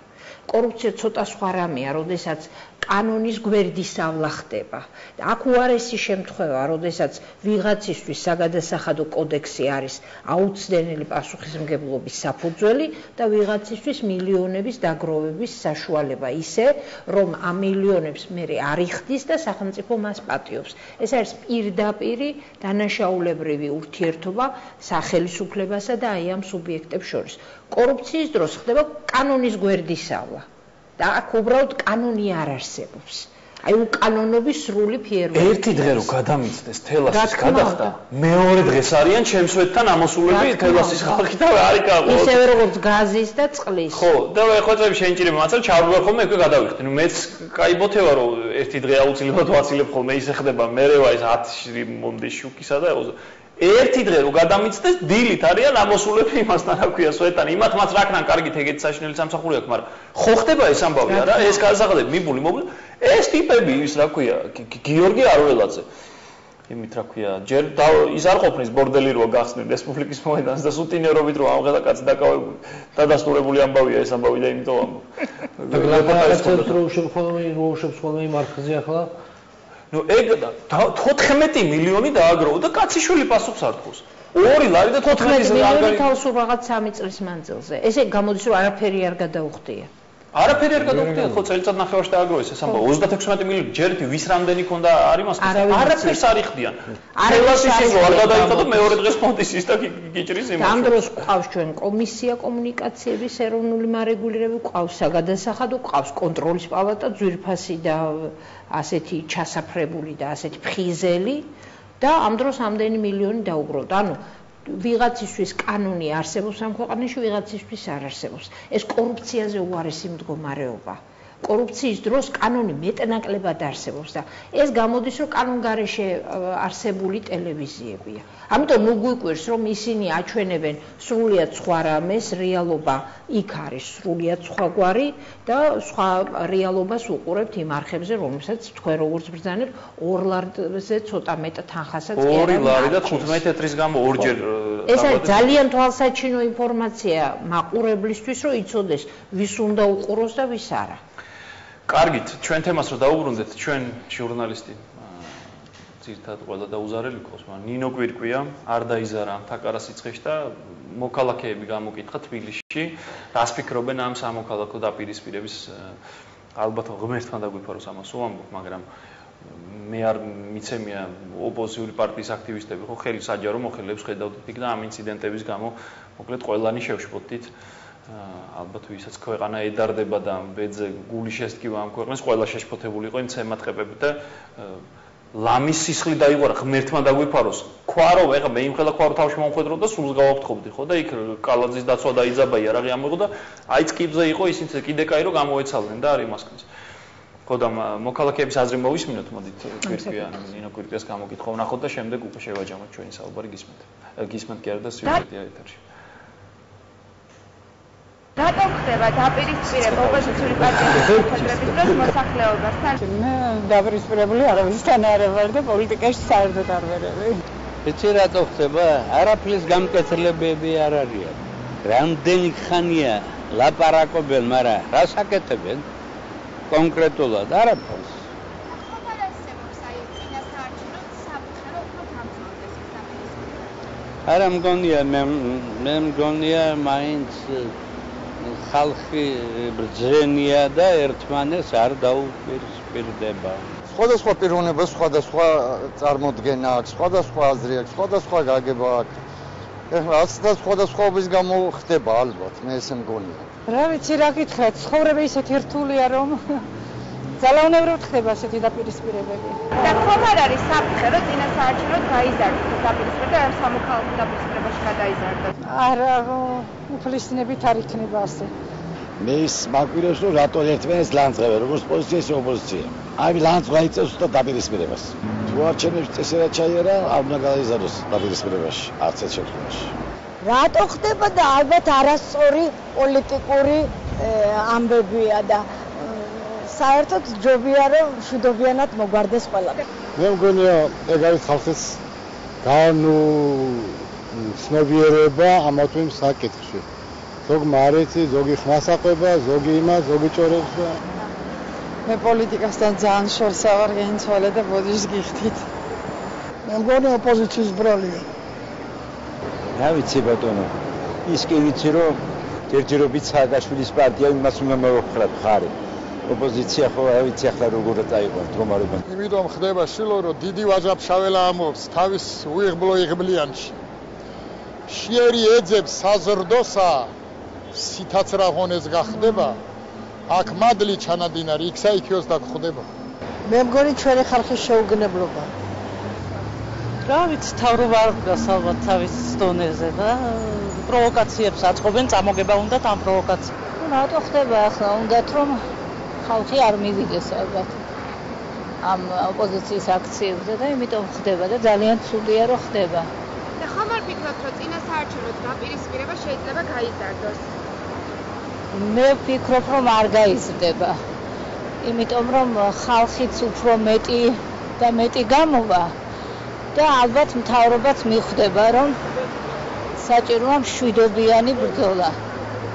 Speaker 2: კორუფცია ცოტა სხვა რამეა, როდესაც კანონის გვერდისავლა ხდება. აქ უარესი შემთხვევა, როდესაც ვიღაცისთვის საგადასახადო კოდექსი არის აუცდენელი პასუხისმგებლობის საფუძველი და ვიღაცისთვის მილიონების დაგროვების საშუალება ისე, რომ ამ მილიონებს მერე არ იხდის და სახელმწიფო მას პატიობს. ეს არის პირდაპირი დანაშაულებრივი ურთიერთობა სახელისუფლებასა და აი ამ სუბიექტებს შორის. კორუფციის დროს ხდება კანონის გვერდისავლა და აქ უბრალოდ კანონი არ არსებობს. აი უკანონობის სრული ფიერვერკი.
Speaker 1: ერთი დღე რო გადამიცდეს თელასის გადახდა, მეორე დღეს არიან ჩემსვეთთან ამოსულები თელასის ხალხი და არ იკავო.
Speaker 2: ისევე როგორც გაზის და წყლის.
Speaker 1: ხო, და ეხოწები შეინჭირება მაცალ ჩავდივარ ხოლმე ეკვე გადავიხდი. ნუ მეც კაი ბოთევა რომ ერთი დღე აუცილებლად ვაცილებ ხოლმე ისე ხდება მერევა ის 10 მომდის შუქისა და ერთი დღე რო გადამიცდეს დილით არიან ამოსულები იმასთან რა ქვია სვეტან იმათ მათ რაკნან კარგით ეგეთი საშინელი სამსახური აქვს მაგრამ ხო ხდება ეს ამბავი არა ეს გადასახადები მიბული მობლი ეს ტიპები ის რა ქვია გიორგი არველაძე იმით რა ქვია ჯერ ის არ ყოფნის ბორდელი როა გახსნილ რესპუბლიკის მოედანს და სუტინერობით რო ამღედა კაცი დაკავებული დადასტურებული ამბავია ეს ამბავი და იმიტომ
Speaker 3: ამბავი რო უშვებს ხოლმე იმ არხზე ახლა
Speaker 1: ნუ ეგ 14 მილიონი დააგროვა და კაციშვილი პასუხს არ თქოს. 2 ლარი და 14
Speaker 2: მილიონი თავს უღაღათ 3 წლის მანძილზე. ესე გამოდის რომ არაფერი არ გადაუხდია.
Speaker 1: არაფერი არ გადაუხდია, ხო წელიწად ნახევარში დააგროვეს ეს ამბავი 36 მილიონი ჯერითი ვის რამდენი ქონდა არ იმას არაფერს არ იხდიან. არაფერს არ გადაიწვა და მეორე დღეს ფონდის ის და გიჭრის იმას.
Speaker 2: ამ დროს ყავს ჩვენ კომისია კომუნიკაციების ეროვნული მარეგულირება, ყავს საგადასახადო, ყავს კონტროლის პალატა, ძვირფასი და ასეთი ჩასაფრებული და ასეთი ფხიზელი და ამ დროს ამდენი მილიონი დაუგროვდა. ანუ ვიღაცისთვის კანონი არსებობს ამ ქვეყანაში, ვიღაცისთვის არ არსებობს. ეს კორუფციაზე უარესი მდგომარეობა. კორუფციის დროს კანონი მეტნაკლებად არსებობს და ეს გამოდის რომ კანონგარეშე არსებული ტელევიზიებია. ამიტომ ნუ გვიკვირს რომ ისინი აჩვენებენ სრულიად სხვა რამეს, რეალობა იქ არის სრულიად სხვაგვარი და სხვა რეალობას უყურებთ იმ არხებზე, რომელსაც თქვენ როგორც ბრძანებთ 2 ლარზე ცოტა მეტ თანხასაც კი არა.
Speaker 1: 2 ლარი და 15 თეთრის გამო ორჯერ
Speaker 2: ეს არის ძალიან თვალსაჩინო ინფორმაცია მაყურებლისთვის, რომ იცოდეს ვის უნდა უყუროს და ვის არა.
Speaker 1: კარგით, ჩვენ თემას რო დაუბრუნდეთ, ჩვენ ჟურნალისტი ძირთად ყველა დაუზარელი ყავს, მაგრამ ნინო კვირკვია არ დაიზარა თაკარა სიცხეში და მოქალაქეები გამოკითხა თბილისში, რას ფიქრობენ ამ სამოქალაქო დაპირისპირების ალბათ ღმერთთან დაგვიფაროს ამას უამბობ, მაგრამ მე არ მიცემია ოპოზიციური პარტიის აქტივისტები ხო ხელი საჯარო მოხელეებს ხედავდით იქ და ამ ინციდენტების გამო მოკლედ ყველანი შევშფოთდით ალბათ ვისაც ქვეყანა ედარდება და ბედზე გული შესტკივა ამ ქვეყნის, ყველა შეშფოთებული იყო იმ ცემატყეებით და ლამის სისხლი დაიღვარა ღმერთმა დაგვიფაროს. ქვარო, ეხლა მე იმხელა ქვარო თავში მომხვედრო და სულს გავაფრთხობდი, ხო და იქ კალაძის დაცვა და იძაბა იარაღი ამოიღო და აი წკიბზე იყო ისინიც კიდე კაი რომ გამოეცალდნენ და არის მასკნის. ხო და მოქალაქეების აზრი მოვისმინოთ, მოდით გვირგვიან ნინო გვირგვიას გამოგითხო ვნახოთ და შემდეგ უკვე შევაჯამოთ ჩვენი საუბარი გისმენთ. გისმენთ კი არა და სიუჟეტია ეთერში.
Speaker 10: რატომ ხდება დაპირისპირება ოპოზიციური პარტიების შეხვედრების დროს მოსახლეობასთან?
Speaker 11: მე დაპირისპირებული არავისთან არ ვარ და პოლიტიკაში საერთოდ არ ვერები.
Speaker 12: იცი რატო ხდება? არაფრის გამკეთებელები არ არიან. რამდენი ხანია ლაპარაკობენ, მაგრამ რას აკეთებენ? კონკრეტულად არაფერს. არა მგონია მე მგონია მაინც ხალხი ბრძენია და ერთმანეს არ დაუპირისპირდება.
Speaker 13: სხვადასხვა პიროვნებას სხვადასხვა წარმოდგენა აქვს, სხვადასხვა აზრი აქვს, სხვადასხვა გაგება აქვს. ეხლა ასეთა სხვადასხვაობის გამო ხდება ალბათ, მე ესე მგონია.
Speaker 11: რა ვიცი, რა გითხრათ, ცხოვრება ისეთი რთულია, რომ ძალაუნებრივად ხდება ასეთი დაპირისპირებები.
Speaker 10: და ხომ არ არის საფრთხე, რომ წინასაარჩევნოდ გაიზარდოს დაპირისპირება და სამოქალაქო დაპირისპირებაში გადაიზარდოს?
Speaker 11: არა, უფლისნებით არ იქნება ასე.
Speaker 7: მე ის მაგვირებს, რომ რატო ერთმანეთს ლანძღავენ, როგორც პოზიცია, ისე ოპოზიცია. აი ლანძღვა იწევს და დაპირისპირებას. თუ არჩევნებში წესერად ჩაიარა, არ უნდა გაიზარდოს დაპირისპირებაში, არც ერთ შემთხვევაში.
Speaker 14: რატო ხდება და ალბათ არასწორი პოლიტიკური ამბებია და საერთოდ ჯობია რომ მშვიდობიანად მოგვარდეს ყველაფერი.
Speaker 13: მე მგონია ეგ არის ხალხის ცნობიერება ამათვე საკითხში. ზოგი მარიცი, ზოგი ხმასაყება, ზოგი იმას, ზოგი ჭორებს და
Speaker 11: მე პოლიტიკასთან ძალიან შორსა ვარ გენცვალე და ბოდიშს გიხდით.
Speaker 13: მე მგონია ოპოზიციის ბრალია.
Speaker 12: რა ვიცი ბატონო, ის კი ვიცი რომ ჯერჯერობით სააკაშვილის პარტია იმას უნდა მოვხრათ ხარი. ოპოზიცია ხო რა ვიცი ახლა როგორ წაიყვანთ რომ არ უგან.
Speaker 13: იმიტომ ხდება შილო რომ დიდი ვაჟა-ფშაველა ამობს თავის უიღბლო იღბლიანში. შიერი ეძებს საზრდოსა სითაცრაღონეს გახდება. აქ მადლი ჩანადინარი იქსა იქიოს და გხდება.
Speaker 14: მე მგონი ჩვენი ხალხის შეუგნებლობა.
Speaker 11: რა ვიცი, თავრობა არ დგას ალბათ თავის დონეზე და პროვოკაციებს აწყობენ, წამოგება უნდათ ამ პროვოკაციას.
Speaker 2: რატო ხდება ახლა? უნდათ რომ ხალხი არ მივიდეს ალბათ ამ ოპოზიციის აქციებზე და იმიტომ ხდება და ძალიან ცუდია რომ ხდება.
Speaker 10: და ხომ არ ფიქრობთ რომ წინასაარჩევნოდ დაპირისპირება შეიძლება გაიზარდოს?
Speaker 2: მე ვფიქრობ რომ არ გაიზრდება. იმიტომ რომ ხალხიც უფრო მეტი და მეტი გამოვა და ალბათ მთავრობაც მიხვდება რომ საჭიროა მშვიდობიანი ბრძოლა.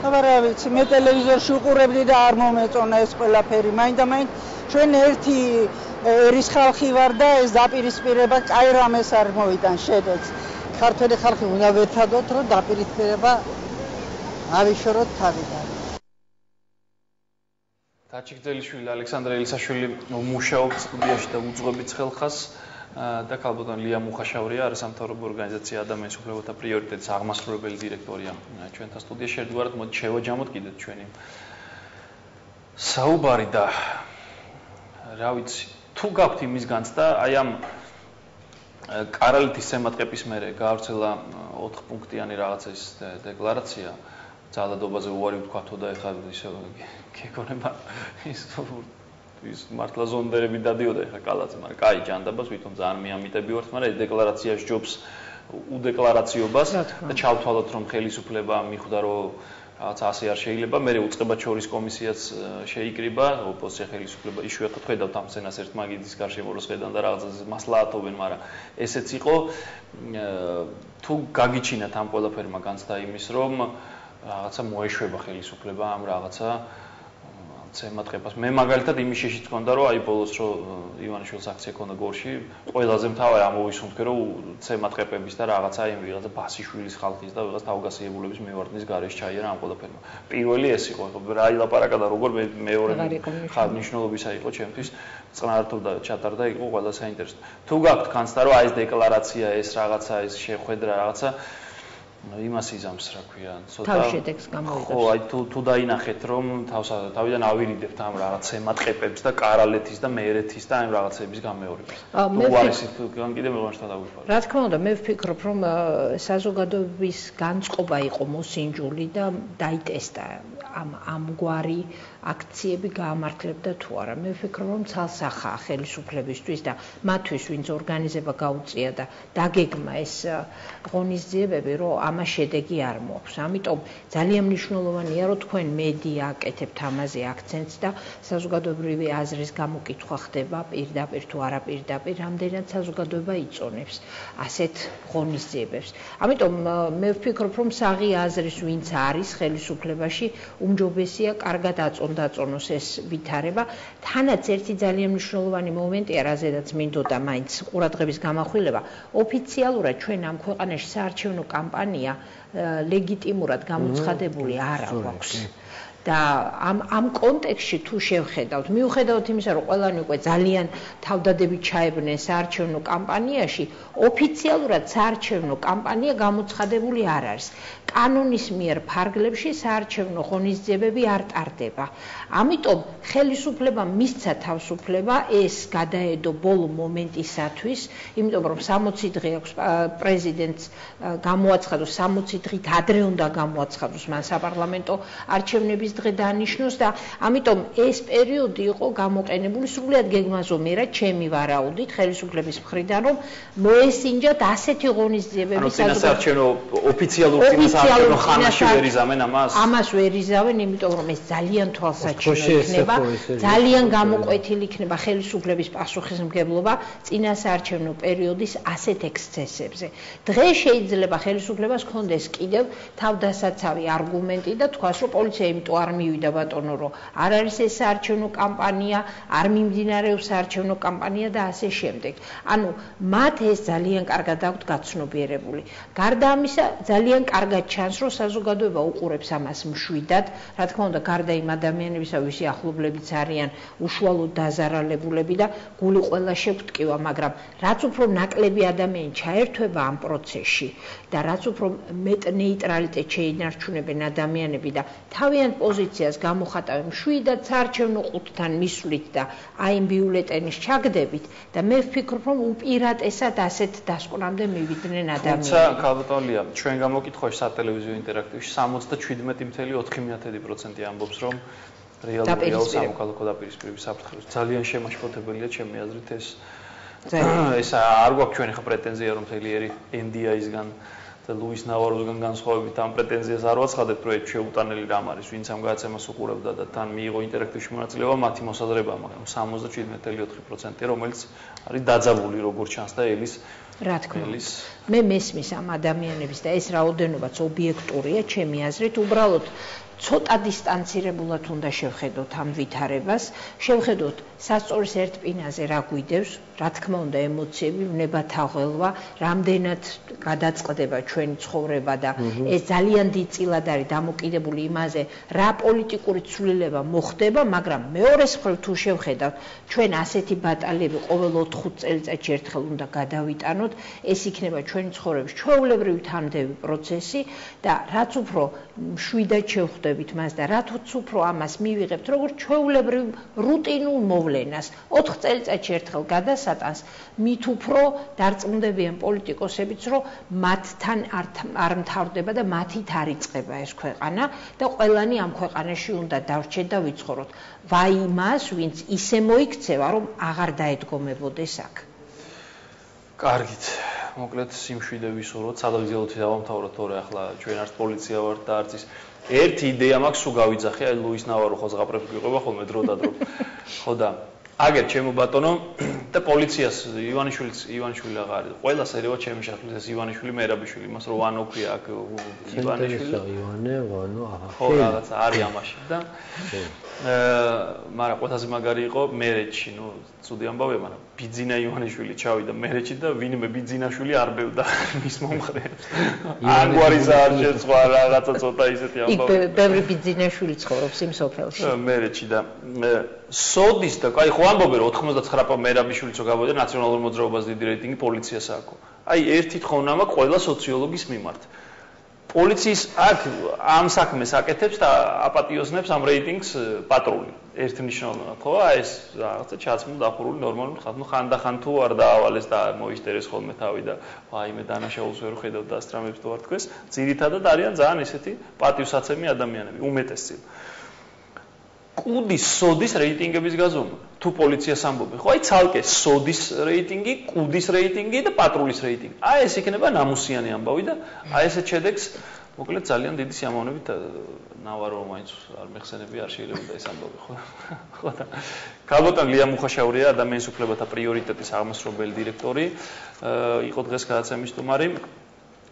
Speaker 11: აბა ვიცი, მე ტელევიზორში უყურებდი და არ მომეწონა ეს ყველაფერი. მაინდა-მაინც ჩვენ ერთი ერის ხალხი ვარ და ეს დაპირისპირება კაი რამეს არ მოვიტან შედოც. ქართველი ხალხი უნდა ვერთადოთ, რომ დაპირისპირება ავიშოროთ თავიდან.
Speaker 1: ტაჩიკძელიშვილი, ალექსანდრე ელისაშვილი მუშაობს სტუდიაში და უძღვებით ხელხას და ქალბატონ ლია მუხაშავრია, არასამთავრობო ორგანიზაცია ადამიანის უფლებათა პრიორიტეტის აღმასრულებელი დირექტორია. ჩვენთან სტუდიაში ერთგვარად მოდი შევაჯამოთ კიდევ ჩვენი საუბარი და რა ვიცი, თუ გაქვთ იმის განცდა, აი ამ კარალეთის სემატყეპის მერე გაავრცელა 4 პუნქტიანი რაღაცა ის დეკლარაცია ძალადობაზე უარი ვთქვათო და ეხლა ისე გეკონება ის მართლა ზონდერები დადიოდა ეხლა კალაძე, მაგრამ კაი ჯანდაბას ვითომ ძალიან მიამიტები ვართ, მაგრამ ეს დეკლარაცია სჯობს უდეკლარაციობას და ჩავთვალოთ რომ ხელისუფლება მიხვდა რომ რაღაც ასე არ შეიძლება, მე უწყებად შორის კომისიაც შეიკრიბა, ოპოზიცია ხელისუფლება იშვიათად ხედავთ ამ სცენას ერთმაგიდის გარშემო რო შედან და რაღაცას მასლაათობენ, მაგრამ ესეც იყო თუ გაგიჩინათ ამ ყველაფერმა განცდა იმის რომ რაღაცა მოეშვება ხელისუფლება ამ რაღაცა ცემატყეპას. მე მაგალითად იმის შეშიც მქონდა რომ აი ბოლოს რო ივანიშვილის აქცია ქონდა გორში, ყველაზე მთავარი ამოვისუნთქე რომ ცემატყეპების და რაღაცა იმ ვიღაცა ბასიშვილის ხალხის და ვიღაცა თავგასიებულების მევარდნის გარეშე ჩაიარა ამ ყველაფერმა. პირველი ეს იყო, რა ილაპარაკა და როგორ მეორე ხალხმნიშნულობისა იყო ჩემთვის წნართო და ჩატარდა იყო ყველა საინტერესო. თუ გაქვთ განცდა რომ აი ეს დეკლარაცია, ეს რაღაცა, ეს შეხვედრა რაღაცა იმას იზამს, რა ქვია,
Speaker 2: ცოტა შედეგს გამოიღებს.
Speaker 1: ხო, აი თუ დაინახეთ, რომ თავიდან ავირიდებთ ამ რაღაც ემატყეპებს და კარალეთის და მეერეთის და ამ რაღაცების გამეორებას. თუ არისით კიდევ მეუბნებთან დაგვიფაროთ.
Speaker 2: რა თქმა უნდა, მე ვფიქრობ, რომ საზოგადოების განწყობა იყო მოსინჯული და დაიტესტა ამგვარი აქციები გაამართლებდა თუ არა. მე ვფიქრობ, რომ ცალსახაა ხელისუფლებისთვის და მათთვის, ვინც ორგანიზება გაუწია და დაგეგმა ეს ღონისძიებები, რომ ამას შედეგი არ მოაქვს. ამიტომ ძალიან მნიშვნელოვანია, რომ თქვენ მედია აკეთებთ ამაზე აქცენტს და საზოგადოებრივი აზრის გამოკითხვა ხდება პირდაპირ თუ არა პირდაპირ, რამდენად საზოგადოება იწონებს ასეთ ღონისძიებებს. ამიტომ მე ვფიქრობ, რომ საღი აზრის ვინც არის ხელისუფლებაში, უმჯობესია კარგად აწონოს ეს ვითარება. თანაც ერთი ძალიან მნიშვნელოვანი მომენტია, რაზედაც მინდოდა მაინც ყურადღების გამახვილება, ოფიციალურად ჩვენ ამ ქვეყანაში საარჩევნო კამპანია ლეგიტიმურად გამოცხადებული არ აქვს. და ამ კონტექსტში თუ შევხედავთ, მიუხედავად იმისა, რომ ყველანი უკვე ძალიან თავდადებით ჩაებნენ საარჩევნო კამპანიაში, ოფიციალურად საარჩევნო კამპანია გამოცხადებული არ არის. კანონის მიერ ფარგლებში საარჩევნო ღონისძიებები არ ტარდება. ამიტომ ხელისუფლებამ მისცა თავისუფლება ეს გადაედო ბოლო მომენტისათვის, იმიტომ რომ 60 დღე აქვს პრეზიდენტს გამოაცხადოს, 60 დღით ადრე უნდა გამოაცხადოს მან საპარლამენტო არჩევნების დღე დანიშნოს და ამიტომ ეს პერიოდი იყო გამოყენებული სრულიად გეგმაზომიერად ჩემი ვარაუდით ხელისუფლების მხრიდან, რომ მოესინჯათ ასეთი ღონისძიებები
Speaker 1: საარჩევნო ოფიციალურ საარჩევნო ხანაში ვერ იზამენ ამას?
Speaker 2: ამას ვერ იზამენ, იმიტომ რომ ეს ძალიან თვალსაჩინო იქნება, ძალიან გამოკვეთილი იქნება ხელისუფლების პასუხისმგებლობა წინა საარჩევნო პერიოდის ასეთ ექსცესებზე. დღეს შეიძლება ხელისუფლებას ჰქონდეს კიდევ თავდასაცავი არგუმენტი და თქვას, რომ პოლიცია იმიტომ არ მივიდა ბატონო, რომ არ არის ეს საარჩევნო კამპანია, არ მიმდინარეობს საარჩევნო კამპანია და ასე შემდეგ. ანუ მათ ეს ძალიან კარგად აქვთ გაცნობიერებული. გარდა ამისა, ძალიან კარგად ჩანს, რომ საზოგადოება უყურებს ამას მშვიდად, რა თქმა უნდა, გარდა იმ ადამიანებისა, ვისი ახლობლებიც არიან უშუალოდ დაზარალებულები და გული ყველა შეგვტკივა, მაგრამ რაც უფრო ნაკლები ადამიანი ჩაერთვება ამ პროცესში და რაც უფრო მეტ ნეიტრალიტეტს შეინარჩუნებენ ადამიანები და თავიანთ პოზიციას გამოხატავენ მშვიდად საარჩევნო ყუთთან მისვლით და აი იმ ბიულეტენის ჩაგდებით და მე ვფიქრობ, რომ უპირატესად ასეთ დასკვნამდე მივიდნენ ადამიანები.
Speaker 1: თუმცა ქალბატონია, ჩვენ გამოკითხვაში სატელევიზიო ინტერაქტივში 77.9% ამბობს, რომ რეალურია სამოქალაქო დაპირისპირების საფრთხე. ძალიან შემაშფოთებელია ჩემი აზრით ეს. ეს არ გვაქვს ჩვენ ხა პრეტენზია, რომ მთელი NDI-ისგან და ლუის ნავაროსგან განსხვავებით ამ პრეტენზიას არ ვაცხადებთ, რომ შეუტანელი რამ არის, ვინც ამ გადაცემას უყურებდა და თან მიიღო ინტერაქტივში მონაწილეობა, მათი მოსაზრება, მაგრამ 77.4%, რომელიც არის დაძაბული როგორც ჩანს და ელის
Speaker 2: რა თქმა უნდა. მე მესმის ამ ადამიანების და ეს რაოდენობაც ობიექტურია, ჩემი აზრით, უბრალოდ ცოტა დისტანცირებულად უნდა შევხედოთ ამ ვითარებას, შევხედოთ სასწორის ერთ პინაზე რა გვიდევს, რა თქმა უნდა ემოციები, ვნებათაღელვა, რამდენად გადაწყდება ჩვენი ცხოვრება და ეს ძალიან დიდწილად არის დამოკიდებული იმაზე, რა პოლიტიკური ცვლილება მოხდება, მაგრამ მეორეს მხრივ თუ შევხედავთ, ჩვენ ასეთი ბატალიები ყოველ 4 წელიწადში ერთხელ უნდა გადავიტანოთ, ეს იქნება ჩვენი ცხოვრების ჩვეულებრივი თანმდევი პროცესი და რაც უფრო მშვიდად შევხვდებით მას და რაც უფრო ამას მივიღებთ როგორც ჩვეულებრივ რუტინულ მოვლენას 4 წელიწადში ერთხელ გადასატანს, მით უფრო დარწმუნდებიან პოლიტიკოსებიც, რომ მათთან არ მთავრდება და მათით არ იწყება ეს ქვეყანა და ყველანი ამ ქვეყანაში უნდა დავრჩეთ და ვიცხოვროთ. ვაი იმას, ვინც ისე მოიქცევა, რომ აღარ დაედგომებოდეს აქ.
Speaker 1: კარგით. მოკლედ სიმშვიდე ვისურვოთ, სადღეგრძელოთი დავამთავროთ, თორე ახლა ჩვენ არც პოლიცია ვართ და არც ის ერთი იდეა მაქვს, სულ გავიძახე, აი ლუის ნავარო ხო ზღაპრებს გვიყვება ხოლმე დრო და დრო. ხო და აგერ ჩემო ბატონო და პოლიციას ივანიშვილი აღარ არის. ყველას ერევა ჩემი შეხლის ეს ივანიშვილი მერაბიშვილი, მას რო ვანო ქვია აქ ივანიშვილი.
Speaker 3: ივანე, ვანო, აჰა.
Speaker 1: ხო, რაღაც არის ამაში და მაგრამ ყველაზე მაგარი იყო მერეჩი, ნუ ცუდი ამბავია, მაგრამ ბიძინა ივანიშვილი ჩავიდა მერეჩი და ვინმე ბიძინაშვილი არ ბევდა მის მომხრეებს. აგვარი საარჩევნო სხვა რაღაცა ცოტა ისეთი ამბავი.
Speaker 2: იქ ბევრი ბიძინაშვილი ცხოვრობს იმ სოფელში.
Speaker 1: მერეჩი და სოდის და აი ხო ამბობენ რომ 99% მერაბიშვილიც გავიდა ნაციონალურ მოძრაობას დიდი რეიტინგი პოლიციას აქვს. აი ერთი თხოვნამა ყველა სოციოლოგის მიმართ. პოლიციის აქ ამ საქმეს აკეთებს და აპატიოსნებს ამ რეიტინგს პატრული. ერთნიშნულად, ხო? აი ეს რაღაცა ჩაცმულ დახურული ნორმალური ხალხი. ნუ ხანდახან თუ არ დაავალეს და მოისტერეს ხოლმე თავი და ვაიმე დანაშაულს ვერ ხედავ და ასტრამებს თუ არ თქვეს, ძირითადად არიან ძალიან ესეთი პატივსაცემი ადამიანები, უმეტესწილ. კუდის სოდის რეიტინგების გაზომა. თუ პოლიციას ამბობენ, ხო, აი ცალკე სოდის რეიტინგი, კუდის რეიტინგი და პატრულის რეიტინგი. აი ეს იქნება ნამუსიანი ამბავი და აი ესეთ შედეგს მოკლედ ძალიან დიდი სიამოვნებით ნავარო მაინც არ მეხსენები არ შეიძლება ეს ამბავი, ხო? ხო და ქალბატონ ლია მუხაშაურია ადამიანის უფლებათა პრიორიტეტის აღმასრულებელი დირექტორი, იყო დღეს გადაცემის სტუმარი.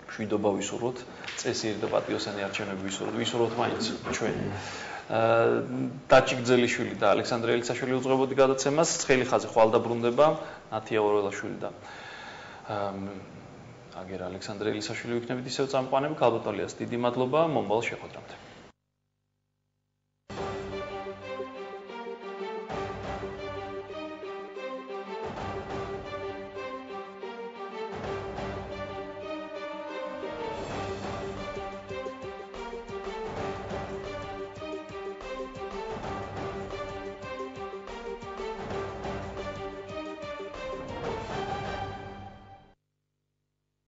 Speaker 1: მშვიდობა ვისურვოთ, წესიერი და პატიოსანი არჩევნები ვისურვოთ მაინც ჩვენ. დაჭიგძელიშვილი და ალექსანდრე ელიცაშვილი უძღვებოდი გადაცემას, ცხელი ხაზი ხვალ დაბრუნდება, ნათია ორველაშვილი და აგერ ალექსანდრე ელიცაშვილი ვიქნებით ისევ წამყვანები. ქალბატონ ლიას დიდი მადლობა, მომავალ შეხვედრამდე.